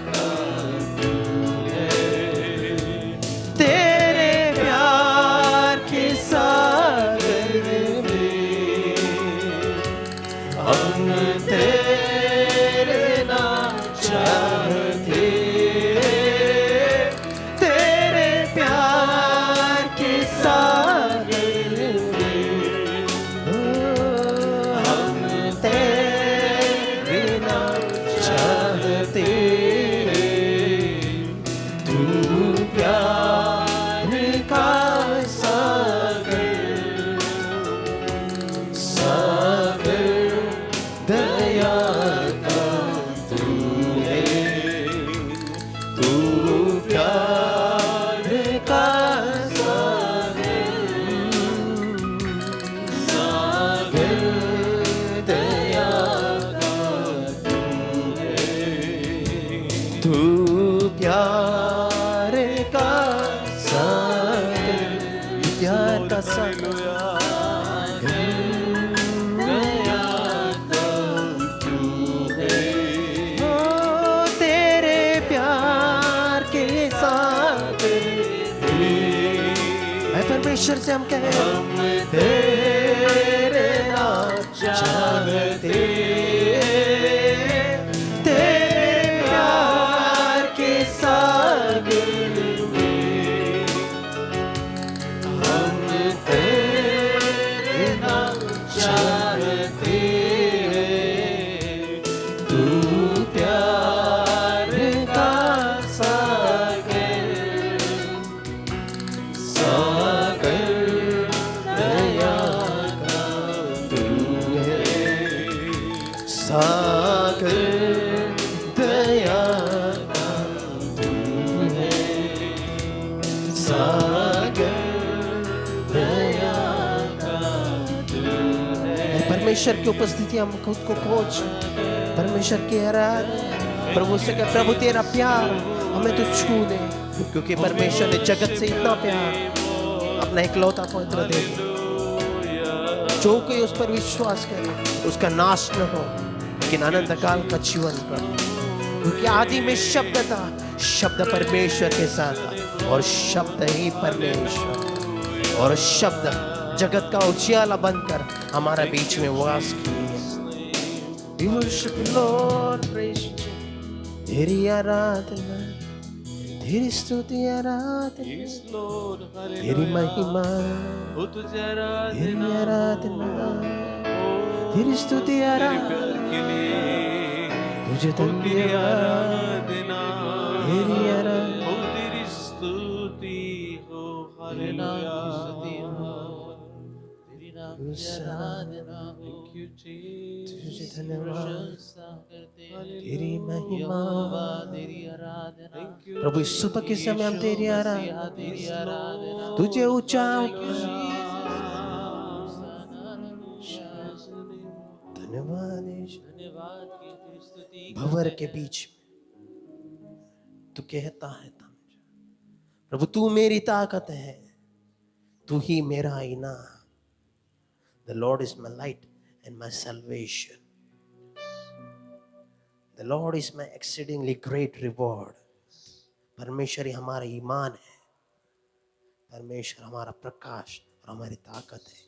का तू है। तेरे प्यार के सागर में हम तेरे नाम चाहते। तेरे प्यार के सागर में हम तेरे नाम चाहते। तू प्यार का सागर सागर दया का तू है। तू प्यार का सागर सागर दया का तू है। तू प्यार का सागर प्यार का सागर तेरे प्यार के सागर है परमेश्वर से हम कहें हम तेरे नाम चाहते। तेरे प्यार के सागर में हम तेरे नाम चाहते। तू प्यार का सागर सागर दया का तू है। सागर दया का तू है। सागर दया का तू है। परमेश्वर की उपस्थिति हम खुद को खोज परमेश्वर की आराधना प्रभु से कह प्रभु तेरा प्यार हमें तो छू दे क्योंकि परमेश्वर ने जगत से इतना प्यार अपना इकलौता पुत्र दे दिया। जो कोई उस पर विश्वास करे उसका नाश न हो लेकिन अनंत काल का जीवन प्राप्त। क्योंकि आदि में शब्द था, शब्द परमेश्वर के साथ था और शब्द ही परमेश्वर और शब्द जगत का उजियाला बनकर हमारा बीच में वास किया। We worship you, Lord, praise you. तेरी आराधना तेरी स्तुति आराधना तेरी महिमा तेरी आराधना तेरी स्तुति आराधना तुझे धन्यवाद तेरी आराधना तेरी स्तुति हो हालेलुया तेरी नाम की आराधना हो तुझे धन्यवाद तेरी महिमा तेरी आराधना प्रभु इस सुबह के समय हम तेरी आराधना तुझे ऊंचा धन्यवाद भंवर के बीच तू कहता है प्रभु तू मेरी ताकत है तू ही मेरा आईना। The Lord is my light and my salvation. The Lord is my exceedingly great reward. परमेश्वर ही हमारा ईमान है, परमेश्वर हमारा प्रकाश और हमारी ताकत है।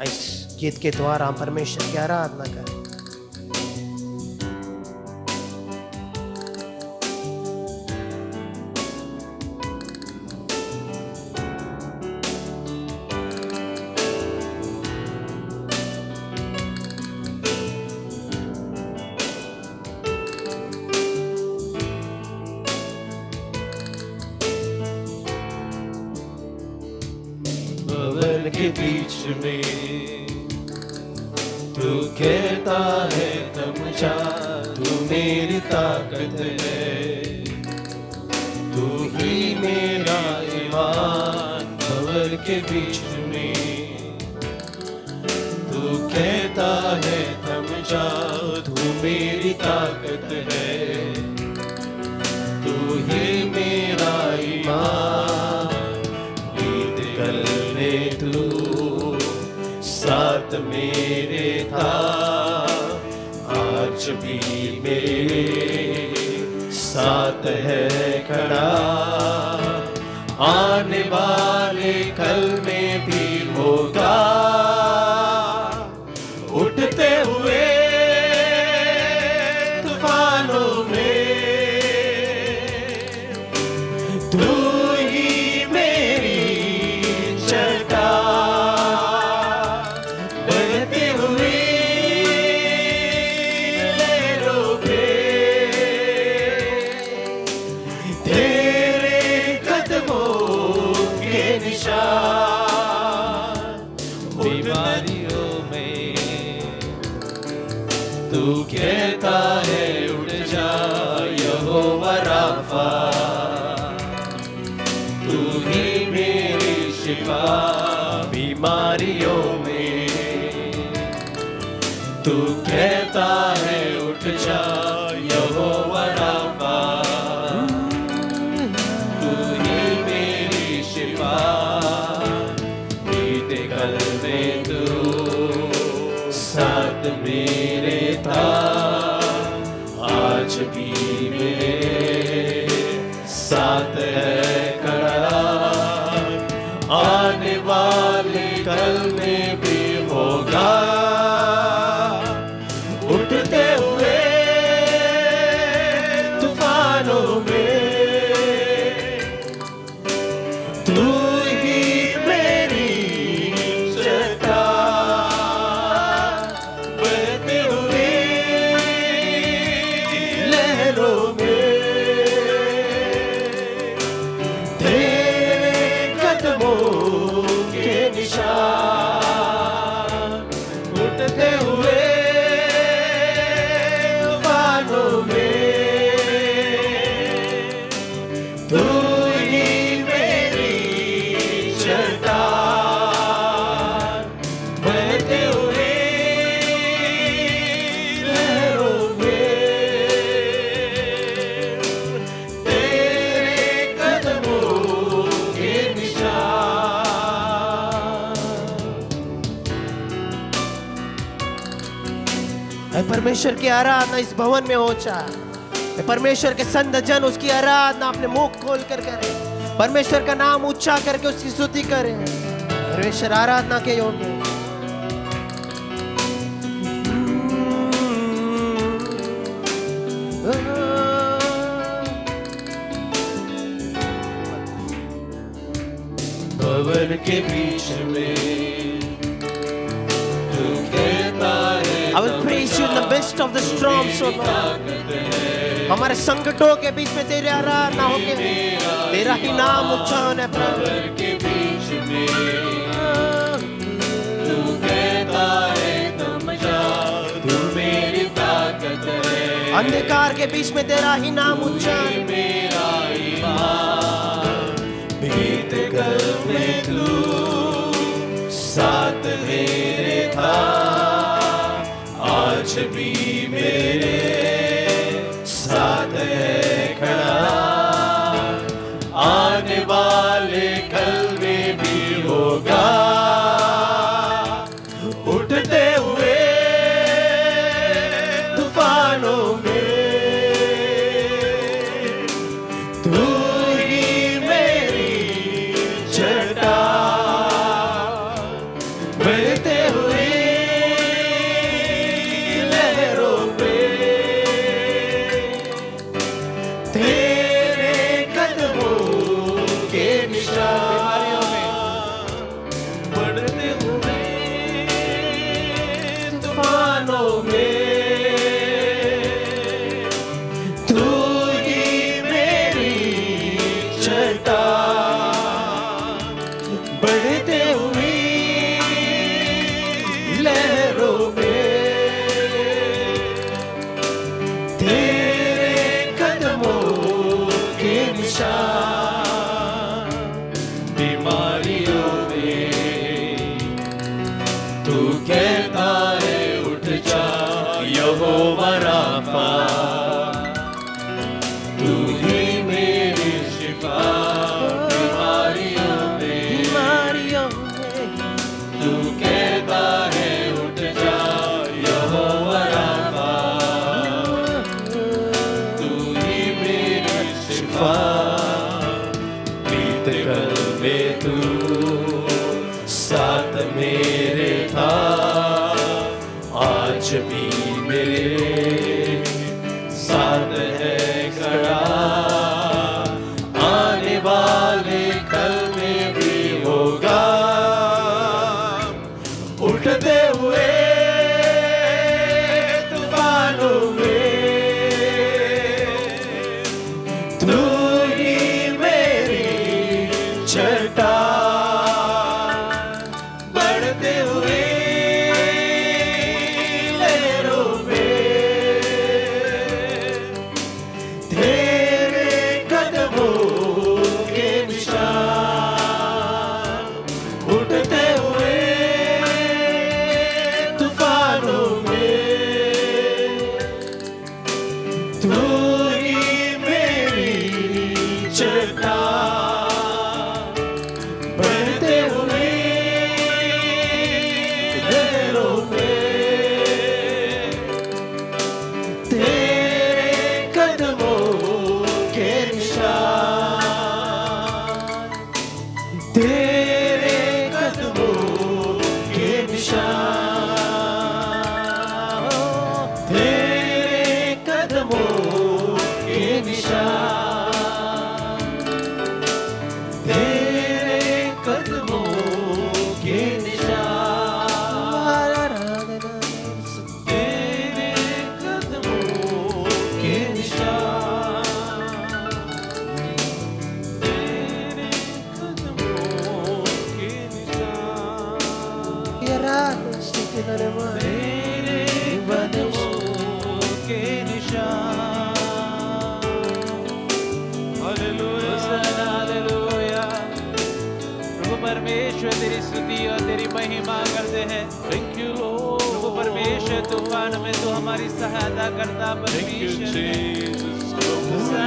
इस गीत के द्वारा हम परमेश्वर की आराधना करें। के बीच में तू कहता है तब जा तू मेरी ताकत है तू ही मेरा ईमान। भंवर के बीच में तू कहता है तब जा तू मेरी ताकत है तू था, आज भी मेरे साथ है खड़ा, आने वाले कल में भी होगा। उठते हुए तूफानों में तू ही मेरी चट्टान, बहती हुई लहरों पे तेरे कदमों के निशान। बीमारियों में तू कहता है उठ जा यहोवा राफा, तू ही मेरी शिफा। बीमारियों में तू कहता है उठ जा यहोवा राफा, तू ही मेरी शिफा। बीते कल में तू साथ मेरे था, आज भी मेरे साथ है खड़ा, आने वाले कल में भी होगा। उठते हुए तूफानों में तू ही मेरी चट्टान, बहती हुई लहरों में तेरे कदमों के निशान। उठते हुए तूफानों में तू ही मेरी चट्टान, बहते हुए लहरों में तेरे कदमों के निशान। ऐ परमेश्वर की आराधना इस भवन में हो चाहे, परमेश्वर के संत जन उसकी आराधना अपने मुख खोल कर करें, परमेश्वर का नाम ऊंचा करके उसकी स्तुति करें। परमेश्वर आराधना के योग्य है। भवन के बीच में तू कहता है I will praise you in the midst of the storms, O Lord. हमारे संकटों के बीच में तेरी आराधना होके तेरा ही नाम ऊंचा होने प्रभु। के बीच में तू कहता है तुम जाओ, तू मेरी ताकत है। अंधकार के बीच में तेरा ही नाम ऊंचा है। मेरा ईमान बीत कल में तू साथ मेरे था, आज भी मेरे साथ है खड़ा, आने वाले कल में भी होगा। उठते हुए तूफानों में तू ही मेरी चट्टान, बहते हुए लहरों में तेरे कदमों के निशान। बढ़ते हुए तूफानों में तू ही मेरी चढ़ना बढ़ते हुए लहरों पे तेरे कदमों के निशान, तेरे कदमों के निशान, तेरे कदमों के निशान, तेरे कदमों के निशान, तेरे कदमों के निशान, तेरे कदमों के निशान, तेरे कदमों के निशान। Hallelujah hallelujah. प्रभु परमेश्वर तेरी स्तुति और तेरी महिमा करते हैं। Thank you Lord. प्रभु परमेश्वर तूफान में तू हमारी सहायता करता परमेश्वर है।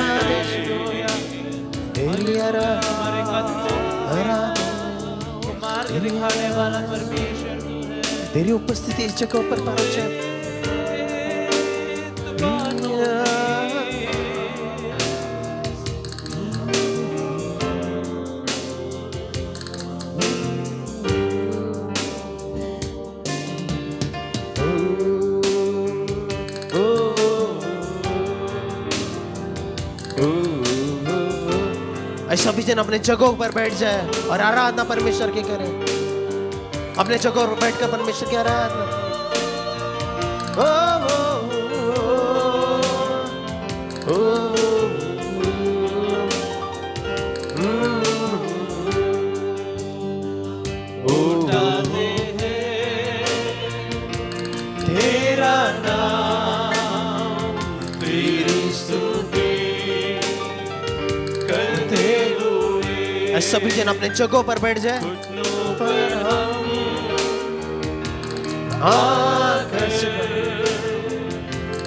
हालेलुया। हमारे कदमों को मार्ग दिखाने वाला परमेश्वर तू है। तेरी उपस्थिति इस जगह पर पहुंच जाए। सभी जन अपने जगहों पर बैठ जाए और आराधना परमेश्वर की करें। अपने जगहों पर बैठकर परमेश्वर की आराधना। उठाते हैं तेरा नाम, तेरी स्तुति करते हुए सभी जन अपने जगहों पर बैठ जाए। घुटनों पर हम आकाश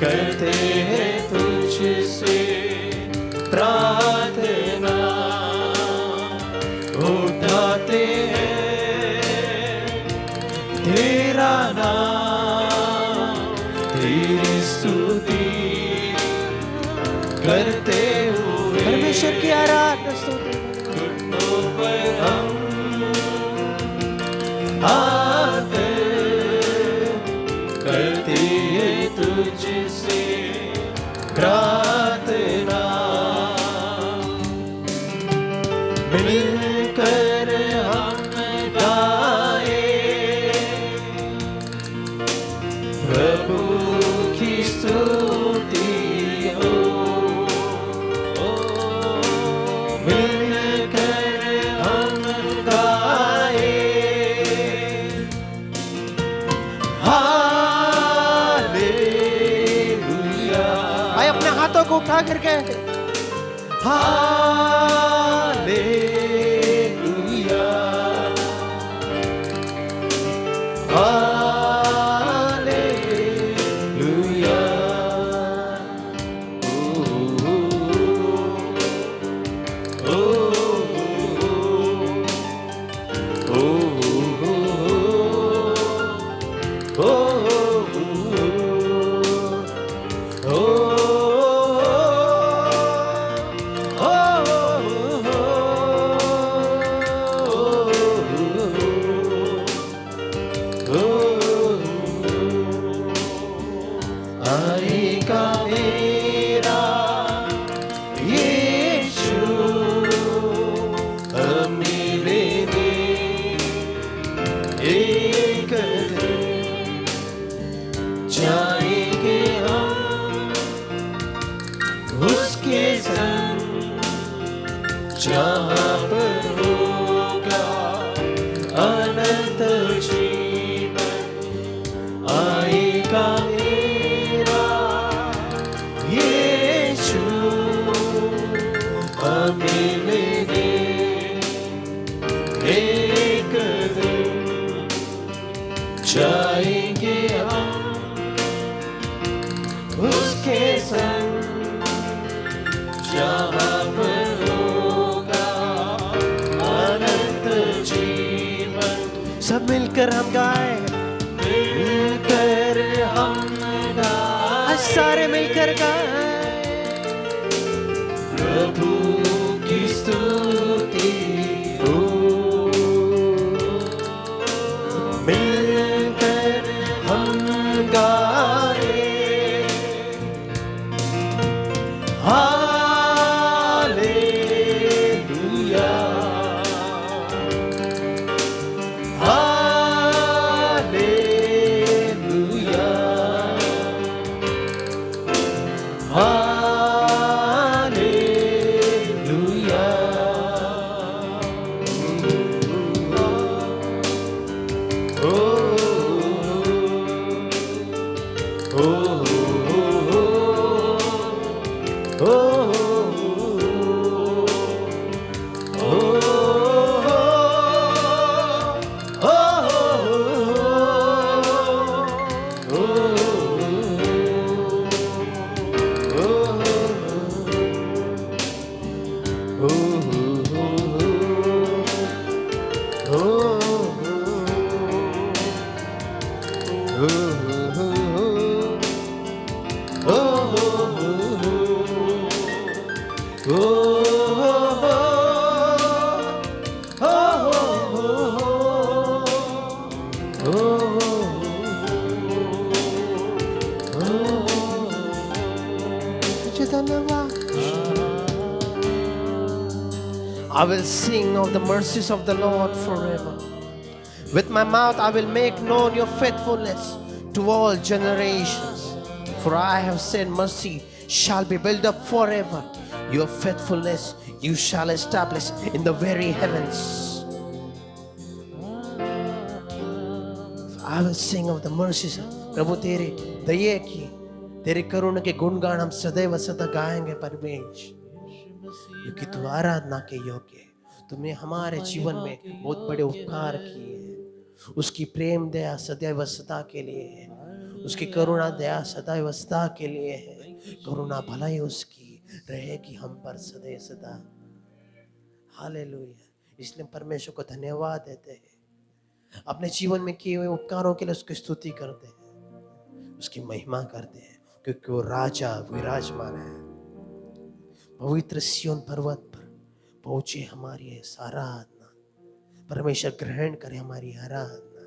करते हैं तुझसे प्रार्थना, उठाते हैं तेरा नाम, तेरी स्तुति करते हुए परमेश्वर की आराधना स्तुति घुटनों पर हम आकर करते हैं तुझसे प्रार्थना, मिलकर हम गाए प्रभु की स्तुति हो। मिलकर हम गाए हालेलुया। आए अपने हाथों को उठा करके हालेलुया हालेलुया। ओ ओ ओ आएगा मेरा यीशु हमें लेने एक दिन, जाएंगे हम उसके संग जहाँ पर होगा अनंत जीवन। आएगा मेरा यीशु हमें लेने एक दिन, जाएंगे हम उसके संग जहाँ पर हो मिलकर हम गाएंगे, मिलकर हम गाएंगे, सारे मिलकर गाएं प्रभु की स्तुति हो। मिलकर हम गाएं hallelujah, hallelujah, hallelujah. Oh oh oh I will sing of the mercies of the Lord forever. With my mouth I will make known your faithfulness to all generations. For I have said, mercy shall be built up forever. Your faithfulness you shall establish in the very heavens. I will sing of the mercies. प्रभु तेरे दया की, तेरे करुणा के गुणगान हम सदैव सदा गाएंगे परमेश्वर, क्योंकि तू आराधना के योग्य है। तुमने हमारे जीवन में बहुत बड़े उपकार किए हैं। उसकी प्रेम दया सदैव सदा के लिए है, उसकी करुणा दया सदैव सदा के लिए है। करुणा भलाई उसकी रहेगी हम पर सदैव सदा। हालेलुया। इसलिए परमेश्वर को धन्यवाद देते हैं, अपने जीवन में किए हुए उपकारों के लिए उसकी स्तुति करते हैं, उसकी महिमा करते हैं, क्योंकि वो राजा विराजमान है। पवित्र सिय्योन पर्वत पर पहुंचे हमारी आराधना। परमेश्वर ग्रहण करे हमारी आराधना,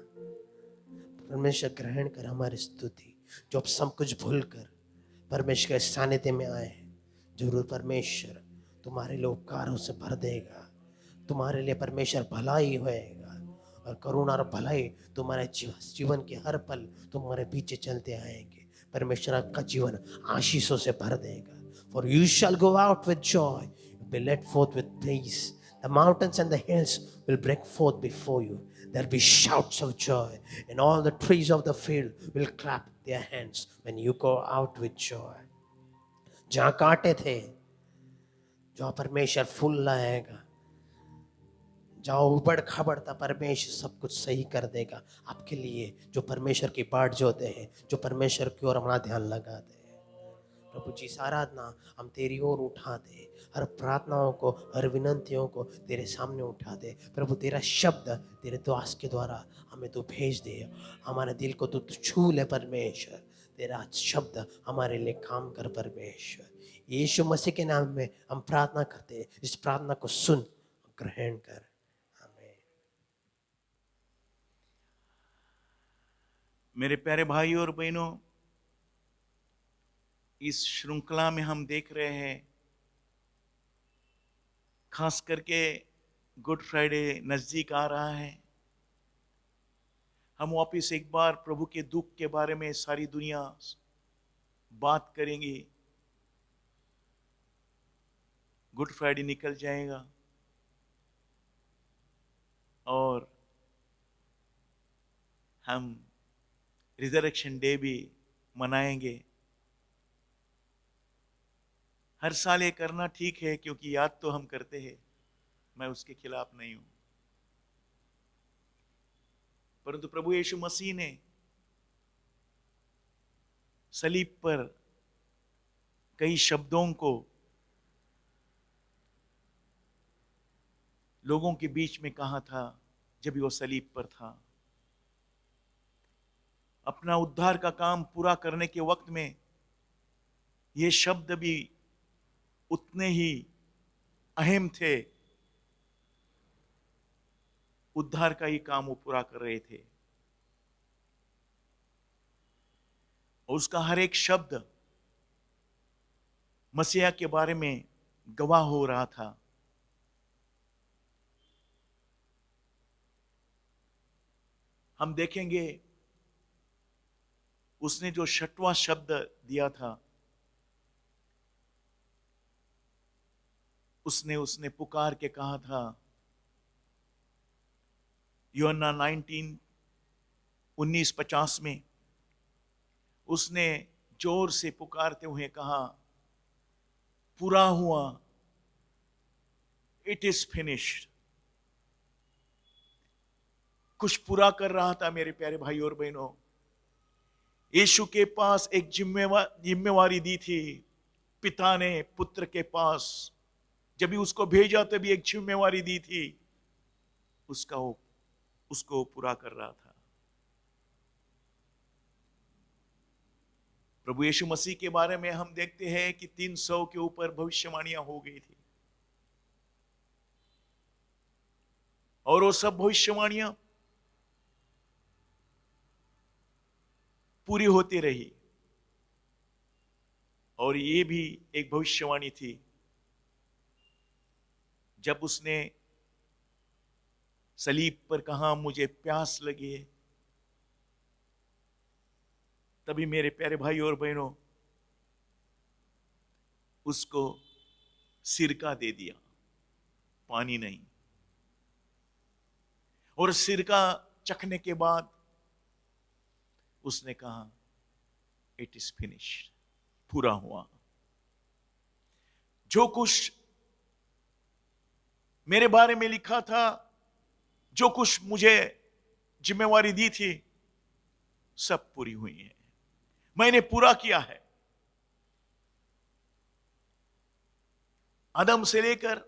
परमेश्वर ग्रहण करे हमारी स्तुति। जो अब सब कुछ भूल कर परमेश्वर के सानिध्य में आए, जरूर परमेश्वर तुम्हारे लिए उपकारों से भर देगा। तुम्हारे लिए परमेश्वर भलाई होएगा और करुणा और भलाई तुम्हारे जीवन के हर पल तुम्हारे पीछे चलते आएंगे। परमेश्वर आपका जीवन आशीषों से भर देगा। For you shall go out with joy, you'll be led forth with praise. The mountains and the hills will break forth before you. There'll be shouts of joy, and all the trees of the field will clap their hands when you go out with joy. जहाँ कांटे थे, जहाँ परमेश्वर फूल लाएगा, जहाँ उबड़ खाबड़ था, परमेश्वर सब कुछ सही कर देगा आपके लिए। जो परमेश्वर की बाट जोते हैं, जो परमेश्वर की ओर हमारा ध्यान लगाते हैं। प्रभु जी आराधना हम तेरी ओर उठाते, हर प्रार्थनाओं को, हर विनंतियों को तेरे सामने उठाते। प्रभु तेरा शब्द तेरे दास के द्वारा हमें तू भेज दे, हमारे दिल को तू छू ले परमेश्वर। तेरा शब्द हमारे लिए काम कर परमेश्वर। यीशु मसीह के नाम में हम प्रार्थना करते हैं। इस प्रार्थना को सुन, ग्रहण कर। आमीन। मेरे प्यारे भाइयों और बहनों, इस श्रृंखला में हम देख रहे हैं, खास करके गुड फ्राइडे नजदीक आ रहा है। हम वापिस एक बार प्रभु के दुख के बारे में सारी दुनिया बात करेंगे। गुड फ्राइडे निकल जाएगा और हम रिजरेक्शन डे भी मनाएंगे। हर साल ये करना ठीक है, क्योंकि याद तो हम करते हैं, मैं उसके खिलाफ नहीं हूं। परंतु प्रभु यीशु मसीह ने सलीब पर कई शब्दों को लोगों के बीच में कहा था जब वो सलीब पर था। अपना उद्धार का काम पूरा करने के वक्त में ये शब्द भी उतने ही अहम थे। उद्धार का ही काम वो पूरा कर रहे थे और उसका हर एक शब्द मसीहा के बारे में गवाह हो रहा था। हम देखेंगे उसने जो 6वां शब्द दिया था, उसने पुकार के कहा था, यूहन्ना 19:50 में उसने जोर से पुकारते हुए कहा, पूरा हुआ, इट इज फिनिश्ड। कुछ पूरा कर रहा था मेरे प्यारे भाई और बहनों। यीशु के पास एक जिम्मेवारी दी थी। पिता ने पुत्र के पास जब भी उसको भेजा तभी एक जिम्मेवारी दी थी, उसको पूरा कर रहा था। प्रभु यीशु मसीह के बारे में हम देखते हैं कि 300 के ऊपर भविष्यवाणियां हो गई थी और वो सब भविष्यवाणियां पूरी होती रही। और ये भी एक भविष्यवाणी थी, जब उसने सलीब पर कहा, मुझे प्यास लगी है, तभी मेरे प्यारे भाई और बहनों उसको सिरका दे दिया, पानी नहीं। और सिरका चखने के बाद उसने कहा, इट इज फिनिश्ड, पूरा हुआ। जो कुछ मेरे बारे में लिखा था, जो कुछ मुझे जिम्मेवारी दी थी, सब पूरी हुई है, मैंने पूरा किया है। आदम से लेकर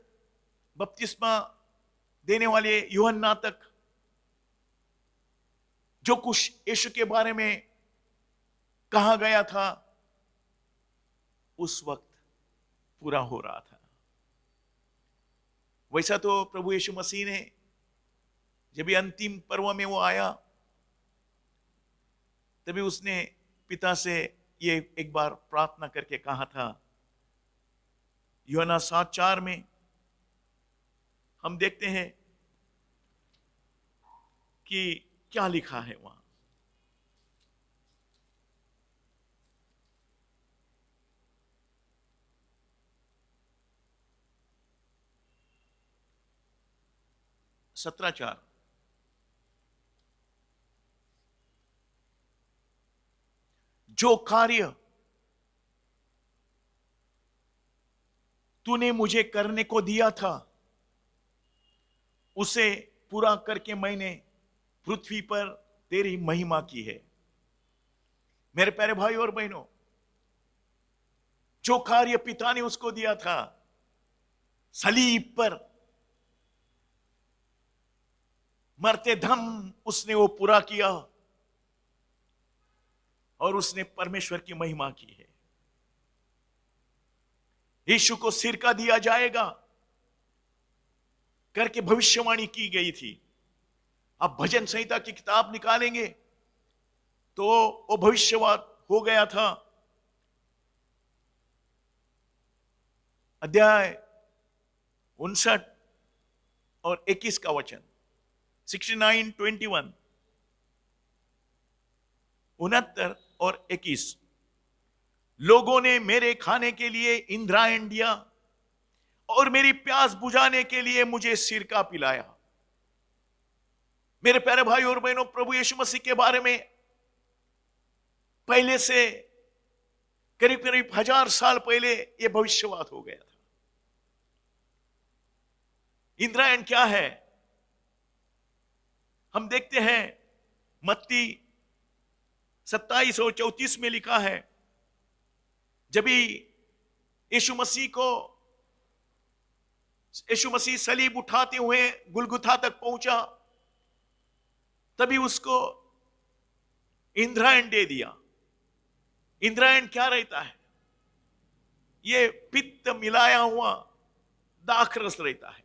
बपतिस्मा देने वाले यूहन्ना तक जो कुछ यीशु के बारे में कहा गया था, उस वक्त पूरा हो रहा था। वैसा तो प्रभु यीशु मसीह ने जब ये अंतिम पर्व में वो आया, तभी उसने पिता से ये एक बार प्रार्थना करके कहा था। यूहन्ना 7:4 में हम देखते हैं कि क्या लिखा है वहां। सत्रह 4, जो कार्य तूने मुझे करने को दिया था, उसे पूरा करके मैंने पृथ्वी पर तेरी महिमा की है। मेरे प्यारे भाई और बहनों, जो कार्य पिता ने उसको दिया था, सलीब पर मरते दम उसने वो पूरा किया और उसने परमेश्वर की महिमा की है। यीशु को सिरका दिया जाएगा करके भविष्यवाणी की गई थी। अब भजन संहिता की किताब निकालेंगे तो वो भविष्यवाद हो गया था। अध्याय 59 और 21 का वचन, 69:21, 69 और 21। लोगों ने मेरे खाने के लिए इंद्रायण दिया और मेरी प्यास बुझाने के लिए मुझे सिरका पिलाया। मेरे प्यारे भाई और बहनों, प्रभु यीशु मसीह के बारे में पहले से करीब करीब 1000 साल पहले यह भविष्यवाद हो गया था। इंद्रायण क्या है? हम देखते हैं मत्ती 27 और 34 में लिखा है, जब यीशु मसीह सलीब उठाते हुए गुलगुथा तक पहुंचा, तभी उसको इंद्रायण दे दिया। इंद्रायण क्या रहता है? ये पित्त मिलाया हुआ दाखरस रहता है।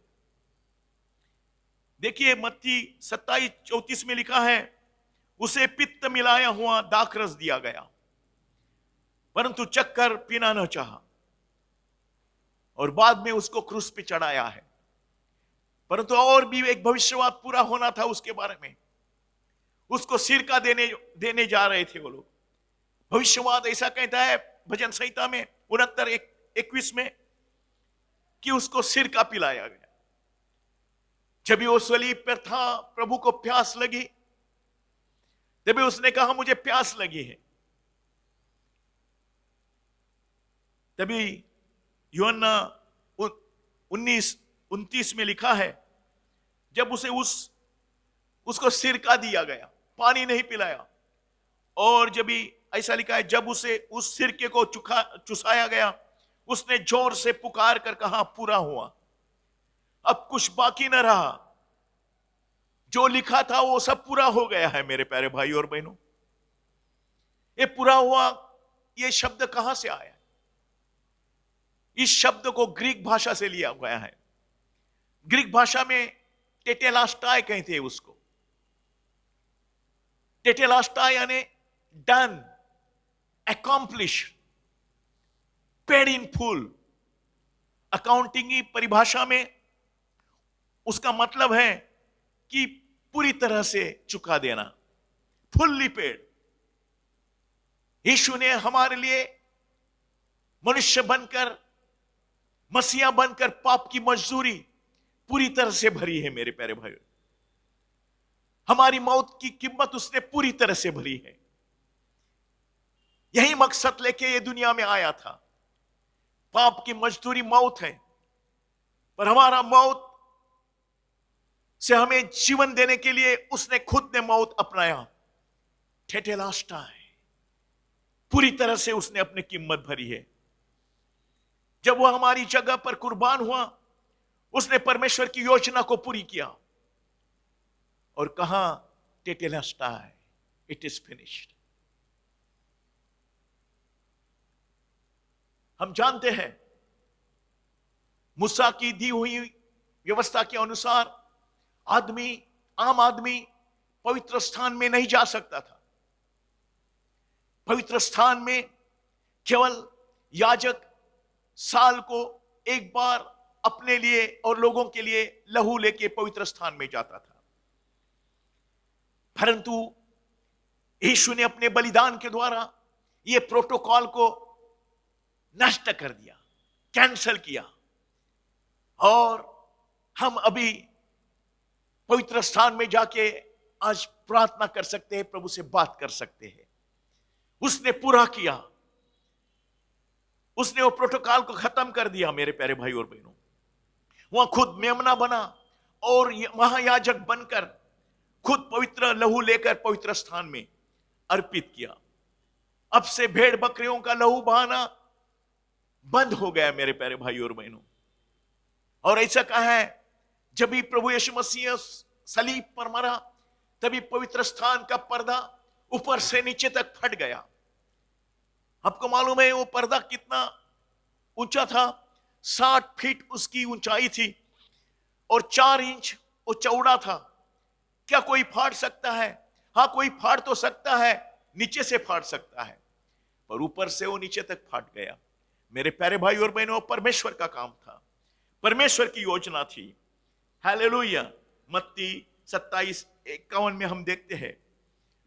देखिए मत्ती 27:34 में लिखा है, उसे पित्त मिलाया हुआ दाखरस दिया गया, परंतु चक्कर पीना न चाहा, और बाद में उसको क्रूस पे चढ़ाया है। परंतु और भी एक भविष्यवाद पूरा होना था उसके बारे में। उसको सिरका देने जा रहे थे वो लोग। भविष्यवाद ऐसा कहता है भजन संहिता में 69:21 में कि उसको सिरका पिलाया गया। जब भी वो सलीब पर था, प्रभु को प्यास लगी, तभी उसने कहा मुझे प्यास लगी है। तभी यूहन्ना 19:29 में लिखा है, जब उसे उसको सिरका दिया गया, पानी नहीं पिलाया। और जब भी ऐसा लिखा है, जब उसे उस सिरके को चुसाया गया, उसने जोर से पुकार कर कहा पूरा हुआ। अब कुछ बाकी न रहा, जो लिखा था वो सब पूरा हो गया है। मेरे प्यारे भाई और बहनों, ये पूरा हुआ, ये शब्द कहां से आया? इस शब्द को ग्रीक भाषा से लिया गया है। ग्रीक भाषा में टेटेलास्टाई कहते हैं उसको। टेटेलास्टाई यानी done, accomplish, paid in full. Accounting की परिभाषा में उसका मतलब है कि पूरी तरह से चुका देना, फुल्ली पेड। यीशु ने हमारे लिए मनुष्य बनकर, मसीहा बनकर पाप की मजदूरी पूरी तरह से भरी है। मेरे प्यारे भाई, हमारी मौत की कीमत उसने पूरी तरह से भरी है। यही मकसद लेके ये दुनिया में आया था। पाप की मजदूरी मौत है, पर हमारा मौत से हमें जीवन देने के लिए उसने खुद ने मौत अपनाया। टेटेलास्टाई, पूरी तरह से उसने अपनी कीमत भरी है। जब वह हमारी जगह पर कुर्बान हुआ, उसने परमेश्वर की योजना को पूरी किया और कहा टेटेलास्टाई, इट इज फिनिश्ड। हम जानते हैं मूसा की दी हुई व्यवस्था के अनुसार आम आदमी पवित्र स्थान में नहीं जा सकता था। पवित्र स्थान में केवल याजक साल को एक बार अपने लिए और लोगों के लिए लहू लेके पवित्र स्थान में जाता था। परंतु यीशु ने अपने बलिदान के द्वारा यह प्रोटोकॉल को नष्ट कर दिया, कैंसल किया, और हम अभी पवित्र स्थान में जाके आज प्रार्थना कर सकते हैं, प्रभु से बात कर सकते हैं। उसने पूरा किया, उसने वो प्रोटोकॉल को खत्म कर दिया। मेरे प्यारे भाई और बहनों, वहां खुद मेमना बना और महायाजक बनकर खुद पवित्र लहू लेकर पवित्र स्थान में अर्पित किया। अब से भेड़ बकरियों का लहू बहाना बंद हो गया मेरे प्यारे भाई और बहनों। और ऐसा कहा है, जब भी प्रभु यीशु मसीह सलीब पर मरा, तभी पवित्र स्थान का पर्दा ऊपर से नीचे तक फट गया। आपको मालूम है वो पर्दा कितना ऊंचा था? 60 फीट उसकी ऊंचाई थी और 4 इंच वो चौड़ा था। क्या कोई फाड़ सकता है? हां, कोई फाड़ तो सकता है, नीचे से फाड़ सकता है, पर ऊपर से वो नीचे तक फाट गया। मेरे प्यारे भाई और बहनों, परमेश्वर का काम था, परमेश्वर की योजना थी। हालेलुया। मत्ती 27:51 में हम देखते हैं,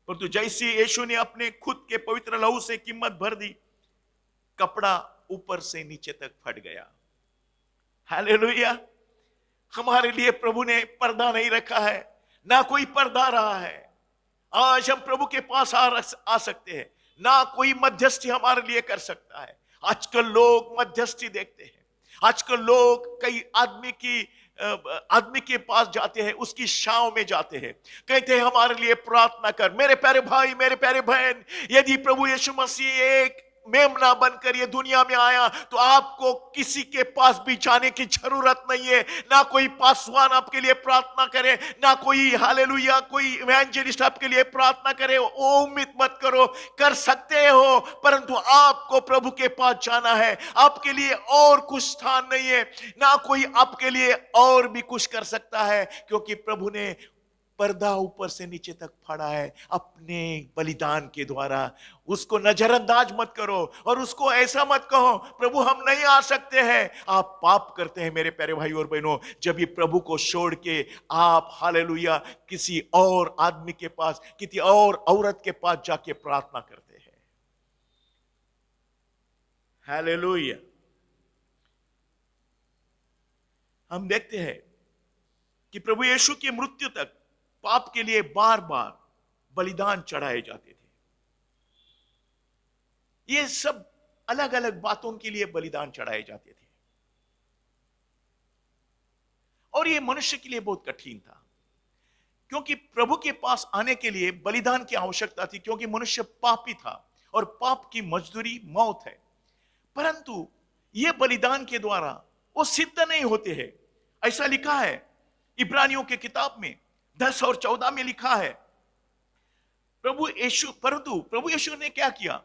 परंतु जैसे यीशु ने अपने खुद के पवित्र लहू से कीमत भर दी, कपड़ा ऊपर से नीचे तक फट गया। हालेलुया। हमारे लिए प्रभु ने पर्दा नहीं रखा है, ना कोई पर्दा रहा है। आज हम प्रभु के पास आ सकते हैं, ना कोई मध्यस्थी हमारे लिए कर सकता है। आजकल लोग मध्यस्थी देखते हैं। आजकल लोग कई आदमी के पास जाते हैं, उसकी छांव में जाते हैं, कहते हैं हमारे लिए प्रार्थना कर। मेरे प्यारे भाई, मेरे प्यारे बहन, यदि प्रभु यीशु मसीह एक मेमना बनकर ये दुनिया में आया, तो आपको किसी के पास भी जाने की जरूरत नहीं है। ना कोई पासवान आपके लिए प्रार्थना करे, ना कोई हालेलुया कोई इवेंजलिस्ट आपके लिए प्रार्थना करे। ओ उम्मीद मत करो, कर सकते हो, परंतु आपको प्रभु के पास जाना है। आपके लिए और कुछ स्थान नहीं है, ना कोई आपके लिए और भी कुछ कर सकता है, क्योंकि प्रभु ने पर्दा ऊपर से नीचे तक फाड़ा है अपने बलिदान के द्वारा। उसको नजरअंदाज मत करो और उसको ऐसा मत कहो प्रभु हम नहीं आ सकते हैं। आप पाप करते हैं मेरे प्यारे भाई और बहनों, जब ये प्रभु को छोड़ के आप हालेलुया किसी और आदमी के पास, किसी और औरत के पास जाके प्रार्थना करते हैं। हालेलुया। हम देखते हैं कि प्रभु यीशु की मृत्यु तक पाप के लिए बार बार बलिदान चढ़ाए जाते थे। ये सब अलग अलग बातों के लिए बलिदान चढ़ाए जाते थे, और ये मनुष्य के लिए बहुत कठिन था, क्योंकि प्रभु के पास आने के लिए बलिदान की आवश्यकता थी, क्योंकि मनुष्य पापी था और पाप की मजदूरी मौत है। परंतु ये बलिदान के द्वारा वो सिद्ध नहीं होते हैं। ऐसा लिखा है इब्रानियों के किताब में 10 और 14 में लिखा है, परंतु प्रभु यीशु ने क्या किया?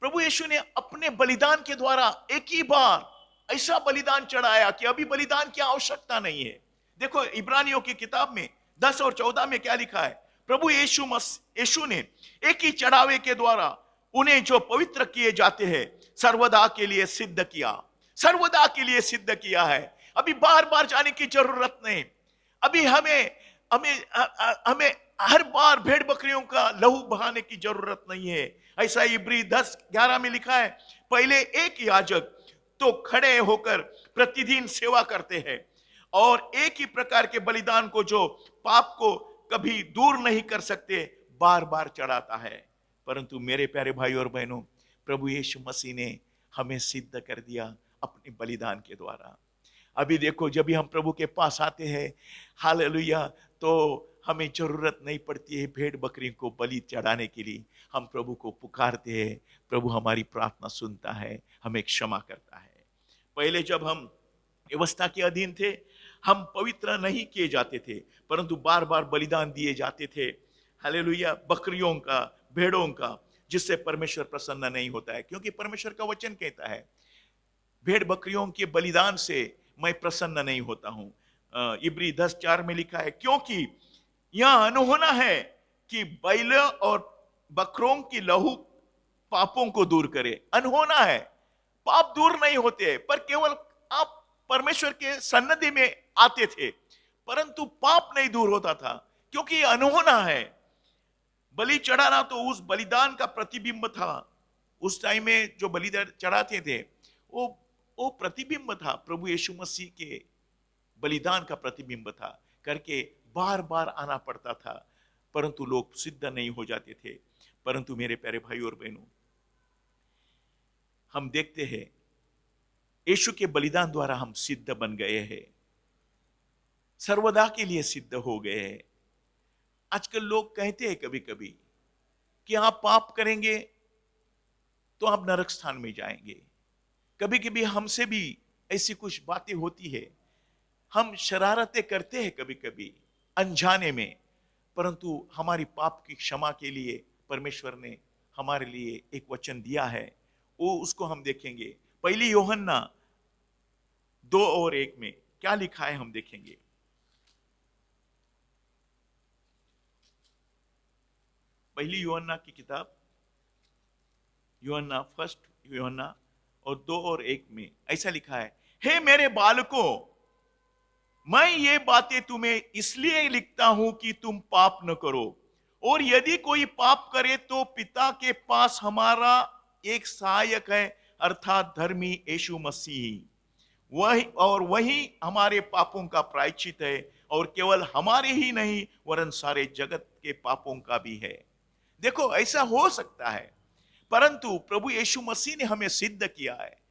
प्रभु यीशु ने अपने बलिदान के द्वारा एक ही बार ऐसा बलिदान चढ़ाया कि अभी बलिदान की आवश्यकता नहीं है। देखो इब्रानियों की किताब में 10 और 14 में क्या लिखा है? प्रभु यीशु ने एक ही चढ़ावे के द्वारा उन्हें जो पवित्र किए जाते हैं सर्वदा के लिए सिद्ध किया, सर्वदा के लिए सिद्ध किया है। अभी बार बार जाने की जरूरत नहीं। अभी हमें हर बार भेड़ बकरियों का लहू बहाने की जरूरत नहीं है। ऐसा इब्री 10:11 में लिखा है, पहले एक याजक तो खड़े होकर प्रतिदिन सेवा करते हैं और एक ही प्रकार के बलिदान को जो पाप को कभी दूर नहीं कर सकते बार बार चढ़ाता है। परंतु मेरे प्यारे भाई और बहनों, प्रभु यीशु मसीह ने हमें सिद्ध कर दिया अपने बलिदान के द्वारा। अभी देखो जब भी हम प्रभु के पास आते हैं हालेलुया, तो हमें जरूरत नहीं पड़ती है भेड़ बकरी को बलि चढ़ाने के लिए। हम प्रभु को पुकारते हैं, प्रभु हमारी प्रार्थना सुनता है, हमें क्षमा करता है। पहले जब हम व्यवस्था के अधीन थे, हम पवित्र नहीं किए जाते थे, परंतु बार बार बलिदान दिए जाते थे हालेलुया, बकरियों का, भेड़ों का, जिससे परमेश्वर प्रसन्न नहीं होता है। क्योंकि परमेश्वर का वचन कहता है भेड़ बकरियों के बलिदान से मैं प्रसन्न नहीं होता हूं। इब्री 10:4 में लिखा है, क्योंकि यह अनहोना है कि बैल और बकरों की लहू पापों को दूर करे। अनहोना है, पाप दूर नहीं होते, पर केवल आप परमेश्वर के सन्निधि में आते थे, परंतु पाप नहीं दूर होता था, क्योंकि अनहोना है। बलि चढ़ाना तो उस बलिदान का प्रतिबिंब था। उस टाइम में जो बलिदान चढ़ाते थे वो प्रतिबिंब था, प्रभु यीशु मसीह के बलिदान का प्रतिबिंब था करके बार बार आना पड़ता था, परंतु लोग सिद्ध नहीं हो जाते थे। परंतु मेरे प्यारे भाई और बहनों, हम देखते हैं यीशु के बलिदान द्वारा हम सिद्ध बन गए हैं, सर्वदा के लिए सिद्ध हो गए हैं। आजकल लोग कहते हैं कभी कभी कि आप पाप करेंगे तो आप नरक स्थान में जाएंगे। कभी कभी हमसे भी ऐसी कुछ बातें होती है, हम शरारतें करते हैं कभी कभी अनजाने में, परंतु हमारी पाप की क्षमा के लिए परमेश्वर ने हमारे लिए एक वचन दिया है, वो उसको हम देखेंगे। पहली यूहन्ना 2 और 1 में क्या लिखा है हम देखेंगे। पहली यूहन्ना की किताब, यूहन्ना फर्स्ट यूहन्ना और 2 और 1 में ऐसा लिखा है, हे मेरे बालकों, मैं ये बातें तुम्हें इसलिए लिखता हूं कि तुम पाप न करो, और यदि कोई पाप करे तो पिता के पास हमारा एक सहायक है, अर्थात धर्मी यीशु मसीह। वही हमारे पापों का प्रायश्चित है, और केवल हमारे ही नहीं वरन सारे जगत के पापों का भी है। देखो ऐसा हो सकता है, परंतु प्रभु यीशु मसीह ने हमें सिद्ध किया है।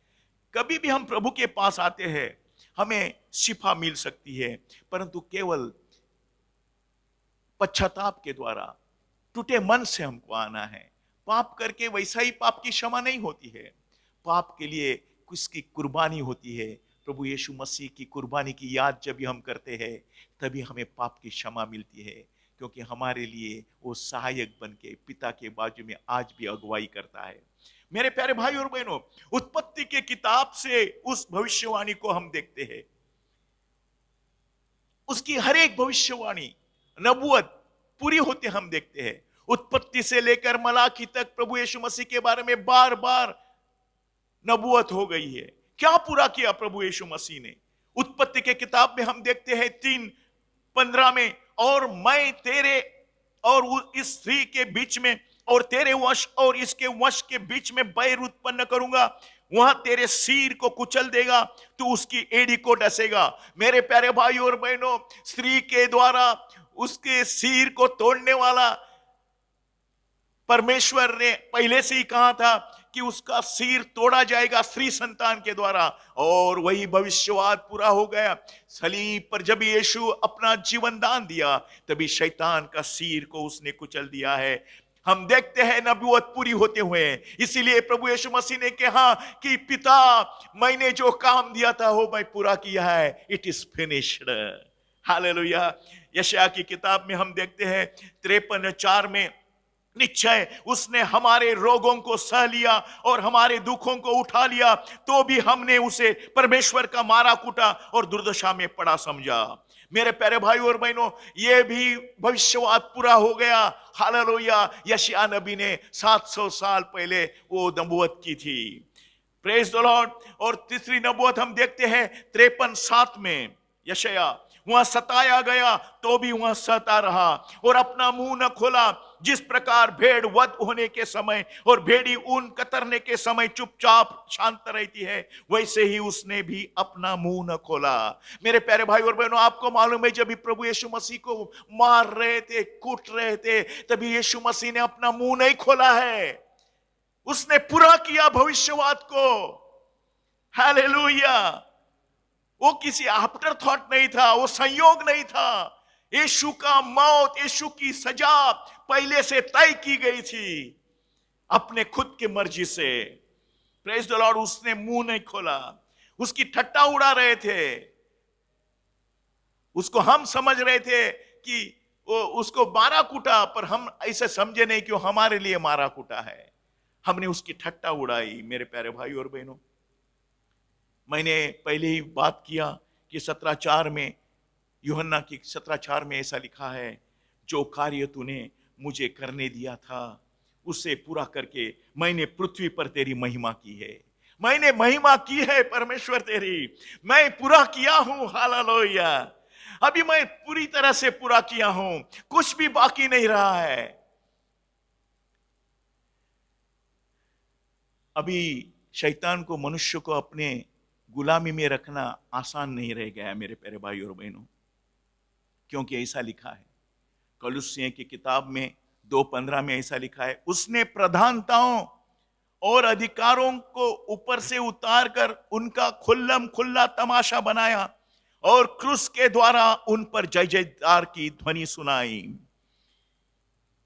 कभी भी हम प्रभु के पास आते हैं हमें शिफा मिल सकती है, परंतु केवल पश्चाताप के द्वारा, टूटे मन से हमको आना है। पाप करके वैसा ही पाप की क्षमा नहीं होती है। पाप के लिए किसकी कुर्बानी होती है? प्रभु यीशु मसीह की कुर्बानी की याद जब भी हम करते हैं तभी हमें पाप की क्षमा मिलती है, क्योंकि हमारे लिए वो सहायक बन के पिता के बाजू में आज भी अगुवाई करता है। मेरे प्यारे भाई और बहनों, उत्पत्ति के किताब से उस भविष्यवाणी को हम देखते हैं। उसकी हर एक भविष्यवाणी, नबूवत पूरी होते हम देखते हैं। उत्पत्ति से लेकर मलाकी तक प्रभु यीशु मसीह के बारे में बार बार नबूवत हो गई है। क्या पूरा किया प्रभु यीशु मसीह ने? उत्पत्ति के किताब में हम देखते हैं 3:15 में, और मैं तेरे और इस स्त्री के बीच में और तेरे वश और इसके वश के बीच में बैर उत्पन्न करूंगा, वहां तेरे सिर को कुचल देगा, तू उसकी एड़ी को डसेगा। मेरे प्यारे भाई और बहनों, स्त्री के द्वारा उसके सिर को तोड़ने वाला परमेश्वर ने पहले से ही कहा था कि उसका सिर तोड़ा जाएगा स्त्री संतान के द्वारा, और वही भविष्यवाद पूरा हो गया। सलीब पर जब यीशु अपना जीवन दान दिया तभी शैतान का सिर को उसने कुचल दिया है। हम देखते हैं नबूवत पूरी होते हुए। इसीलिए प्रभु यीशु मसीह ने कहा कि पिता, मैंने जो काम दिया था वो मैं पूरा किया है, इट इज फिनिश्ड। हालेलुया। यशायाह की किताब में हम देखते हैं 53:4 में, निश्चय उसने हमारे रोगों को सह लिया और हमारे दुखों को उठा लिया, तो भी हमने उसे परमेश्वर का मारा कूटा और दुर्दशा में पड़ा समझा। मेरे प्यारे भाई और बहनों, ये भी भविष्यवाद पूरा हो गया। हालेलुया। यशायाह नबी ने 700 साल पहले वो नबूवत की थी। Praise the Lord. और तीसरी नबूवत हम देखते हैं 53:7 में, यशायाह वहां सताया गया तो भी वहां सहता रहा और अपना मुंह न खोला। जिस प्रकार भेड़ वध होने के समय और भेड़ी ऊन कतरने के समय चुपचाप शांत रहती है, वैसे ही उसने भी अपना मुंह न खोला। मेरे प्यारे भाई और बहनों, आपको मालूम है जब भी प्रभु यीशु मसीह को मार रहे थे, कूट रहे थे, तभी यीशु मसीह ने अपना मुंह नहीं खोला है। उसने पूरा किया भविष्यवाद को। हालेलुया। वो किसी आफ्टर थॉट नहीं था, वो संयोग नहीं था। यीशु का मौत, यीशु की सजा पहले से तय की गई थी अपने खुद की मर्जी से। Praise the Lord. उसने मुंह नहीं खोला। उसकी ठट्टा उड़ा रहे थे। उसको हम समझ रहे थे कि वो उसको मारा कूटा, पर हम ऐसे समझे नहीं कि वो हमारे लिए मारा कूटा है। हमने उसकी ठट्टा उड़ाई। मेरे प्यारे भाई और बहनों, मैंने पहले ही बात किया कि 17:4 में, यूहन्ना की 17:4 में ऐसा लिखा है, जो कार्य तूने मुझे करने दिया था उसे पूरा करके मैंने पृथ्वी पर तेरी महिमा की है। मैंने महिमा की है परमेश्वर तेरी, मैं पूरा किया हूं। हालेलुया। अभी मैं पूरी तरह से पूरा किया हूं, कुछ भी बाकी नहीं रहा है। अभी शैतान को, मनुष्य को अपने गुलामी में रखना आसान नहीं रह गया मेरे प्यारे भाई और बहनों, क्योंकि ऐसा लिखा है कलुस्सियों की किताब में 2:15 में ऐसा लिखा है, उसने प्रधानताओं और अधिकारों को ऊपर से उतार कर उनका खुल्लम खुल्ला तमाशा बनाया और क्रूस के द्वारा उन पर जय जयकार की ध्वनि सुनाई।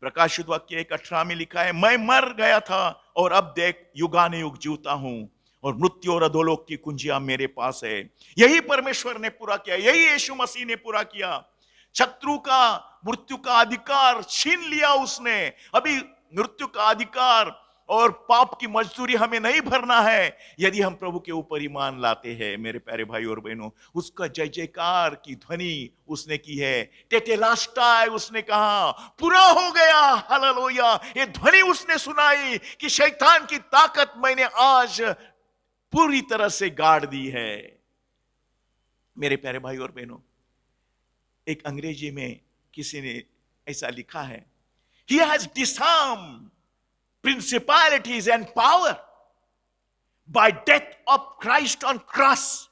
प्रकाशित वाक्य 1:18 में लिखा है, मैं मर गया था और अब देख युगानुयुग जीवता हूं और मृत्यु और अधोलोक की कुंजियां मेरे पास है। यही परमेश्वर ने पूरा किया, यही यीशु मसीह ने पूरा किया। शत्रु का, मृत्यु का अधिकार छीन लिया उसने। अभी मृत्यु का अधिकार और पाप की मजदूरी हमें नहीं भरना है यदि हम प्रभु के ऊपर ईमान लाते हैं। मेरे प्यारे भाई और बहनों, उसका जय जयकार की ध्वनि उसने की है। टेटेलास्टाई उसने कहा, पूरा हो गया। हालेलुया। ये ध्वनि उसने सुनाई कि शैतान की ताकत मैंने आज पूरी तरह से गाड़ दी है। मेरे प्यारे भाई और बहनों, एक अंग्रेजी में किसी ने ऐसा लिखा है, He has disarmed principalities and power by death of Christ on cross.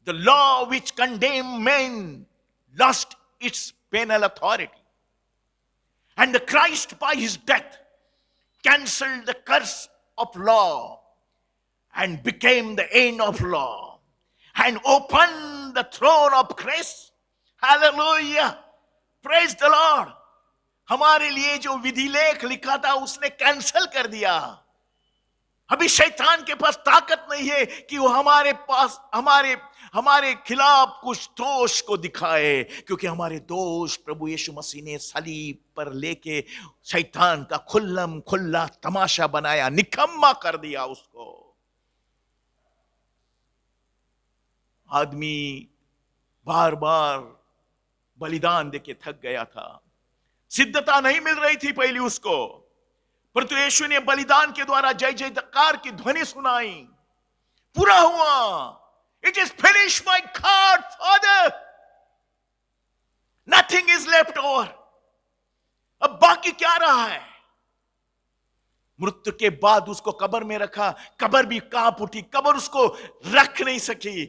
The law which condemned men lost its penal authority, and the Christ by his death cancelled the curse of law and became the end of law and opened the throne of grace. Hallelujah. Praise the Lord. हमारे लिए जो विधि लेख लिखा था उसने cancel कर दिया। अभी शैतान के पास ताकत नहीं है कि वो हमारे पास हमारे खिलाफ कुछ दोष को दिखाए, क्योंकि हमारे दोष प्रभु यीशु मसीह ने सलीब पर लेके शैतान का खुल्लम खुल्ला तमाशा बनाया, निकम्मा कर दिया उसको। आदमी बार बार बलिदान देके थक गया था, सिद्धता नहीं मिल रही थी पहले उसको, परंतु यीशु ने बलिदान के द्वारा जय जयकार की ध्वनि सुनाई। पूरा हुआ, it is finish my God father, nothing is left over. अब बाकी क्या रहा है? मृत्यु के बाद उसको कब्र में रखा, कब्र भी कांप उठी, कब्र उसको रख नहीं सकी,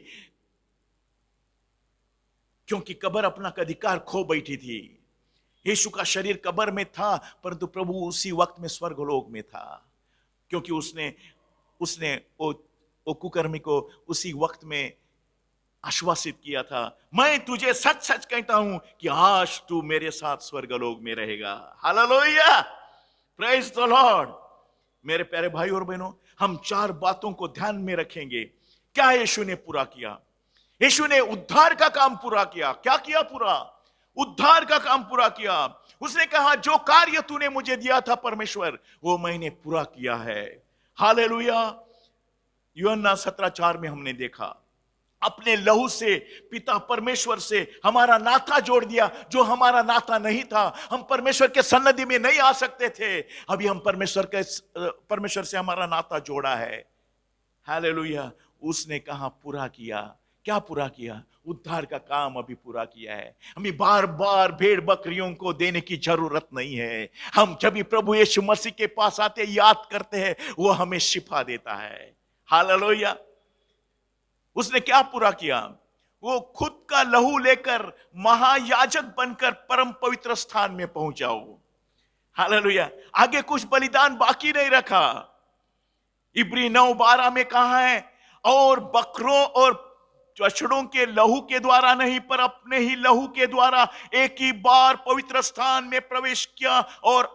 क्योंकि कब्र अपना अधिकार खो बैठी थी। यीशु का शरीर कब्र में था, परंतु प्रभु उसी वक्त में स्वर्गलोक में था, क्योंकि उसने वो कुकर्मी को उसी वक्त में आश्वासित किया था, मैं तुझे सच सच कहता हूं कि आज तू मेरे साथ स्वर्गलोक में रहेगा। Hallelujah, praise the Lord. मेरे प्यारे भाई और बहनों, हम 4 बातों को ध्यान में रखेंगे। क्या यीशु ने पूरा किया? यीशु ने उद्धार का काम पूरा किया। क्या किया? पूरा उद्धार का काम पूरा किया। उसने कहा जो कार्य तूने मुझे दिया था परमेश्वर, वो मैंने पूरा किया है। हालेलुया। यूहन्ना 17:4 में हमने देखा, अपने लहू से पिता परमेश्वर से हमारा नाता जोड़ दिया। जो हमारा नाता नहीं था, हम परमेश्वर के सन्निधि में नहीं आ सकते थे, अभी हम परमेश्वर से हमारा नाता जोड़ा है। हालेलुया। उसने कहा पूरा किया। क्या पूरा किया? उद्धार का काम अभी पूरा किया है। हमें बार बार भेड़ बकरियों को देने की जरूरत नहीं है। हम जब भी प्रभु यीशु मसीह के पास आते, याद करते हैं, वो हमें शिफा देता है। हालेलुया। उसने क्या पूरा किया? वो खुद का लहू लेकर महायाजक बनकर परम पवित्र स्थान में पहुंचाओ। हालेलुया। आगे कुछ बलिदान बाकी नहीं रखा। इब्री 9:12 में कहा है, और बकरों और बछड़ों के लहू के द्वारा नहीं, पर अपने ही लहू के द्वारा एक ही बार पवित्र स्थान में प्रवेश किया और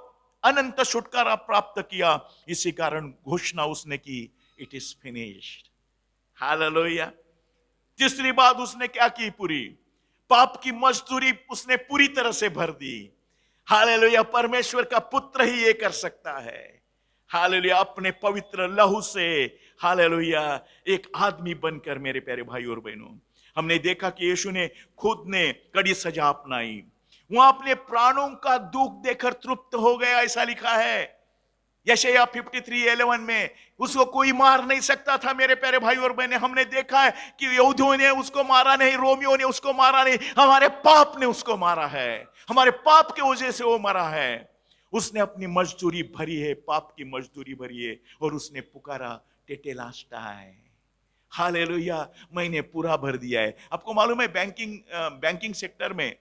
अनंत छुटकारा प्राप्त किया। इसी कारण घोषणा उसने की, इट इज फिनिश्ड। हालेलुया। तीसरी बात उसने क्या की? पूरी पाप की मजदूरी उसने पूरी तरह से भर दी। हालेलुया। परमेश्वर का पुत्र ही ये कर सकता है। हालेलुया। अपने पवित्र लहू से, हालेलुया, एक आदमी बनकर। मेरे प्यारे भाई और बहनों, हमने देखा कि यीशु ने खुद ने कड़ी सजा अपनाई। वहां अपने प्राणों का दुख देकर तृप्त हो गया, ऐसा लिखा है यशायाह 53:11 में। उसको कोई मार नहीं सकता था। मेरे प्यारे भाई और बहनें, हमने देखा है कि यहूदियों ने उसको मारा नहीं, रोमियों ने उसको मारा नहीं, हमारे पाप ने उसको मारा है। हमारे पाप के वजह से वो मरा है। उसने अपनी मजदूरी भरी है, पाप की मजदूरी भरी है, और उसने पुकारा, टेटेलास्टाई। हालेलुया। मैंने पूरा भर दिया है। आपको मालूम है, बैंकिंग सेक्टर में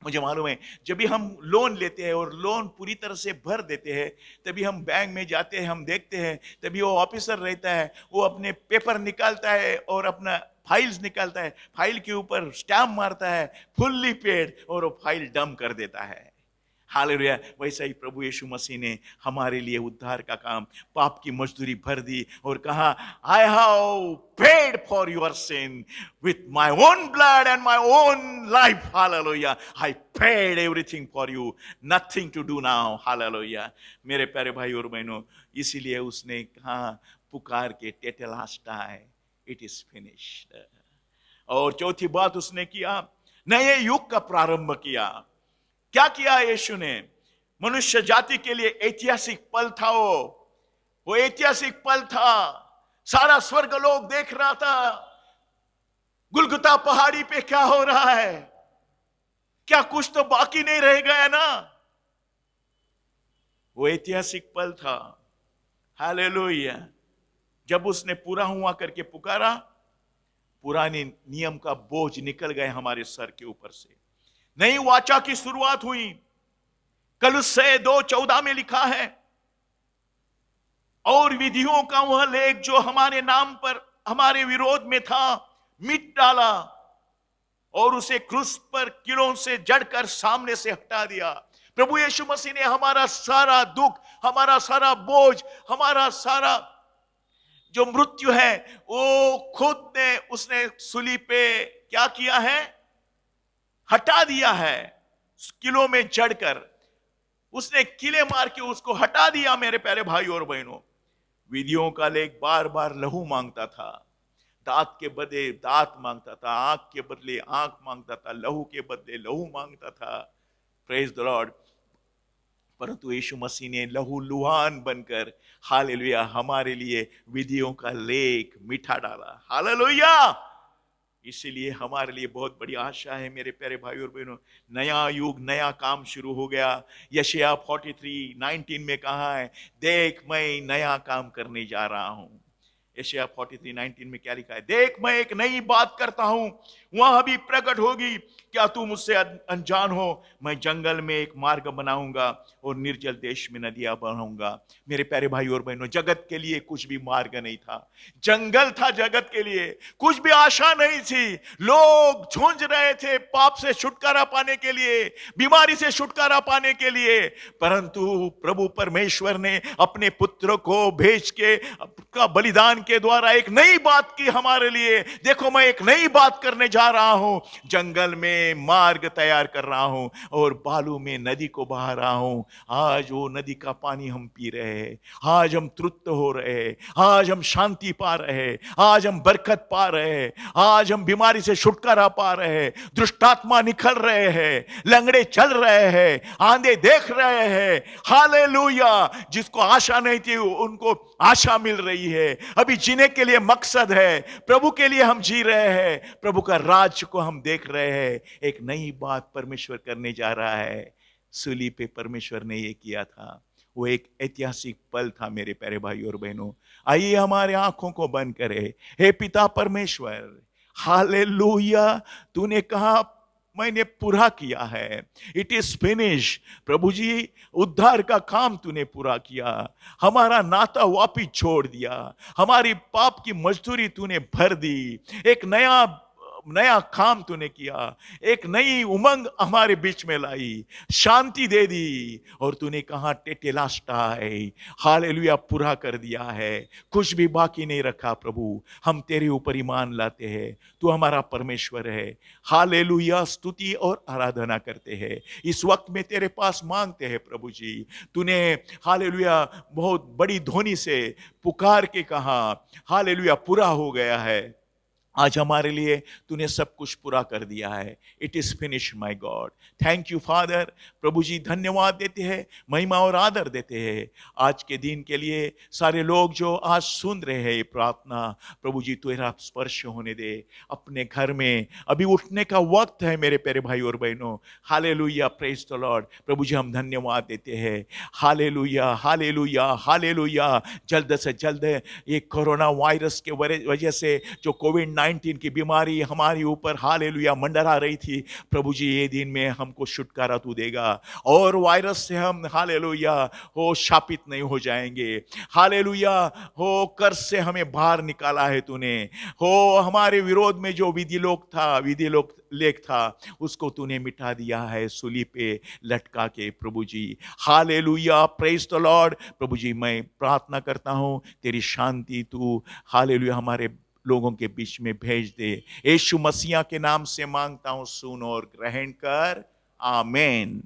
मुझे मालूम है, जब भी हम लोन लेते हैं और लोन पूरी तरह से भर देते हैं, तभी हम बैंक में जाते हैं, हम देखते हैं, तभी वो ऑफिसर रहता है, वो अपने पेपर निकालता है और अपना फाइल्स निकालता है, फाइल के ऊपर स्टैम्प मारता है, फुल्ली पेड, और वो फाइल डंप कर देता है। हालेलुया। वैसा ही प्रभु यीशु मसीह ने हमारे लिए उद्धार का काम, पाप की मजदूरी भर दी और कहा, I have paid for your sin with my own blood and my own life. Hallelujah. I paid everything for you, nothing to do now. Hallelujah. मेरे प्यारे भाई और बहनों, इसीलिए उसने कहा, पुकार के, टेटेलास्टाई, इट इज फिनिश्ड। और चौथी बात उसने किया, नए युग का प्रारंभ किया। क्या किया यीशु ने? मनुष्य जाति के लिए ऐतिहासिक पल था। वो ऐतिहासिक पल था। सारा स्वर्ग लोग देख रहा था, गुलगुता पहाड़ी पे क्या हो रहा है। क्या कुछ तो बाकी नहीं रह गया ना? वो ऐतिहासिक पल था। हालेलुया। जब उसने पूरा हुआ करके पुकारा, पुराने नियम का बोझ निकल गए हमारे सर के ऊपर से। नई वाचा की शुरुआत हुई। कलुस्से 2:14 में लिखा है, और विधियों का वह लेख जो हमारे नाम पर हमारे विरोध में था, मिट डाला और उसे क्रूस पर कीलों से जड़कर सामने से हटा दिया। प्रभु यीशु मसीह ने हमारा सारा दुख, हमारा सारा बोझ, हमारा सारा जो मृत्यु है वो खुद ने उसने सूली पे क्या किया है, हटा दिया है। किलों में चढ़कर उसने किले मार के उसको हटा दिया। मेरे प्यारे भाई और बहनों, विधियों का लेख बार बार लहू मांगता था, दांत के बदले दांत मांगता था, आंख के बदले आंख मांगता था, लहू के बदले लहू मांगता था। Praise the Lord. परंतु यीशु मसीह ने लहू लुहान बनकर हालेलुया हमारे लिए विधियों का लेख मिठा डाला। हालेलुया। इसीलिए हमारे लिए बहुत बड़ी आशा है मेरे प्यारे भाई और बहनों। नया युग, नया काम शुरू हो गया। यशायाह 43:19 में कहा है, देख मैं नया काम करने जा रहा हूं। यशायाह 43:19 में क्या लिखा है, देख मैं एक नई बात करता हूं, वह अभी प्रकट होगी, क्या तू मुझसे अनजान हो? मैं जंगल में एक मार्ग बनाऊंगा और निर्जल देश में नदियां बनाऊंगा। मेरे प्यारे भाई और बहनों, जगत के लिए कुछ भी मार्ग नहीं था, जंगल था जगत के लिए, कुछ भी आशा नहीं थी। लोग झूंझ रहे थे पाप से छुटकारा पाने के लिए, बीमारी से छुटकारा पाने के लिए, परंतु प्रभु परमेश्वर ने अपने पुत्र को भेज के का बलिदान के द्वारा एक नई बात की हमारे लिए। देखो मैं एक नई बात करने जा रहा हूं, जंगल में मार्ग तैयार कर रहा हूं और बालू में नदी को बहा रहा हूं। आज वो नदी का पानी हम पी रहे हैं, आज हम तृप्त हो रहे हैं, आज हम शांति पा रहे हैं, आज हम बरकत पा रहे हैं, आज हम बीमारी से छुटकारा पा रहे हैं, दुष्टात्मा निकल रहे हैं, लंगड़े चल रहे हैं, आंधे देख रहे हैं। हालेलुया। जिसको आशा नहीं थी उनको आशा मिल रही है। अभी जीने के लिए मकसद है, प्रभु के लिए हम जी रहे हैं, प्रभु का राज्य को हम देख रहे हैं। एक नई बात परमेश्वर करने जा रहा है। सूली पे परमेश्वर ने ये किया था, वो एक ऐतिहासिक पल था मेरे प्यारे भाई और बहनों। आइए हमारे आंखों को बंद करें। हे पिता परमेश्वर, हालेलुया, तूने कहा मैंने पूरा किया है, इट इज फिनिश। प्रभु जी, उद्धार का काम तूने पूरा किया, हमारा नाता वापिस छोड़ दिया, हमारी पाप की मजदूरी तूने भर दी, एक नया काम तूने किया, एक नई उमंग हमारे बीच में लाई, शांति दे दी, और तूने कहा टेटेलास्टाई, हालेलुया, पूरा कर दिया है, कुछ भी बाकी नहीं रखा। प्रभु हम तेरे ऊपर ईमान लाते हैं, तू हमारा परमेश्वर है। हालेलुया, स्तुति और आराधना करते हैं। इस वक्त में तेरे पास मांगते हैं प्रभु जी, तूने हालेलुया बहुत बड़ी ध्वनि से पुकार के कहा हालेलुया पूरा हो गया है। आज हमारे लिए तूने सब कुछ पूरा कर दिया है। It is finish my god. Thank you father. प्रभु जी धन्यवाद देते हैं, महिमा और आदर देते हैं आज के दिन के लिए। सारे लोग जो आज सुन रहे हैं ये प्रार्थना, प्रभु जी तेरा स्पर्श होने दे अपने घर में। अभी उठने का वक्त है मेरे प्यारे भाई और बहनों। Hallelujah, praise the lord. प्रभु जी हम धन्यवाद देते हैं। Hallelujah, hallelujah, hallelujah. जल्द से जल्द ये कोरोना वायरस के वजह से जो कोविड-19 की बीमारी हमारे ऊपर हालेलुया मंडरा रही थी, प्रभु जी ये दिन में हमको छुटकारा तू देगा और वायरस से हम हालेलुया हो शापित नहीं हो जाएंगे। हालेलुया हो कर्ज से हमें बाहर निकाला है तूने। हो हमारे विरोध में जो विधि लोक लेख था उसको तूने मिटा दिया है सूली पे लटका के। प्रभु जी हालेलुया, प्रेज द लॉर्ड। प्रभु जी मैं प्रार्थना करता हूँ तेरी शांति तू हालेलुया हमारे लोगों के बीच में भेज दे। यीशु मसीह के नाम से मांगता हूं, सुन और ग्रहण कर। आमीन।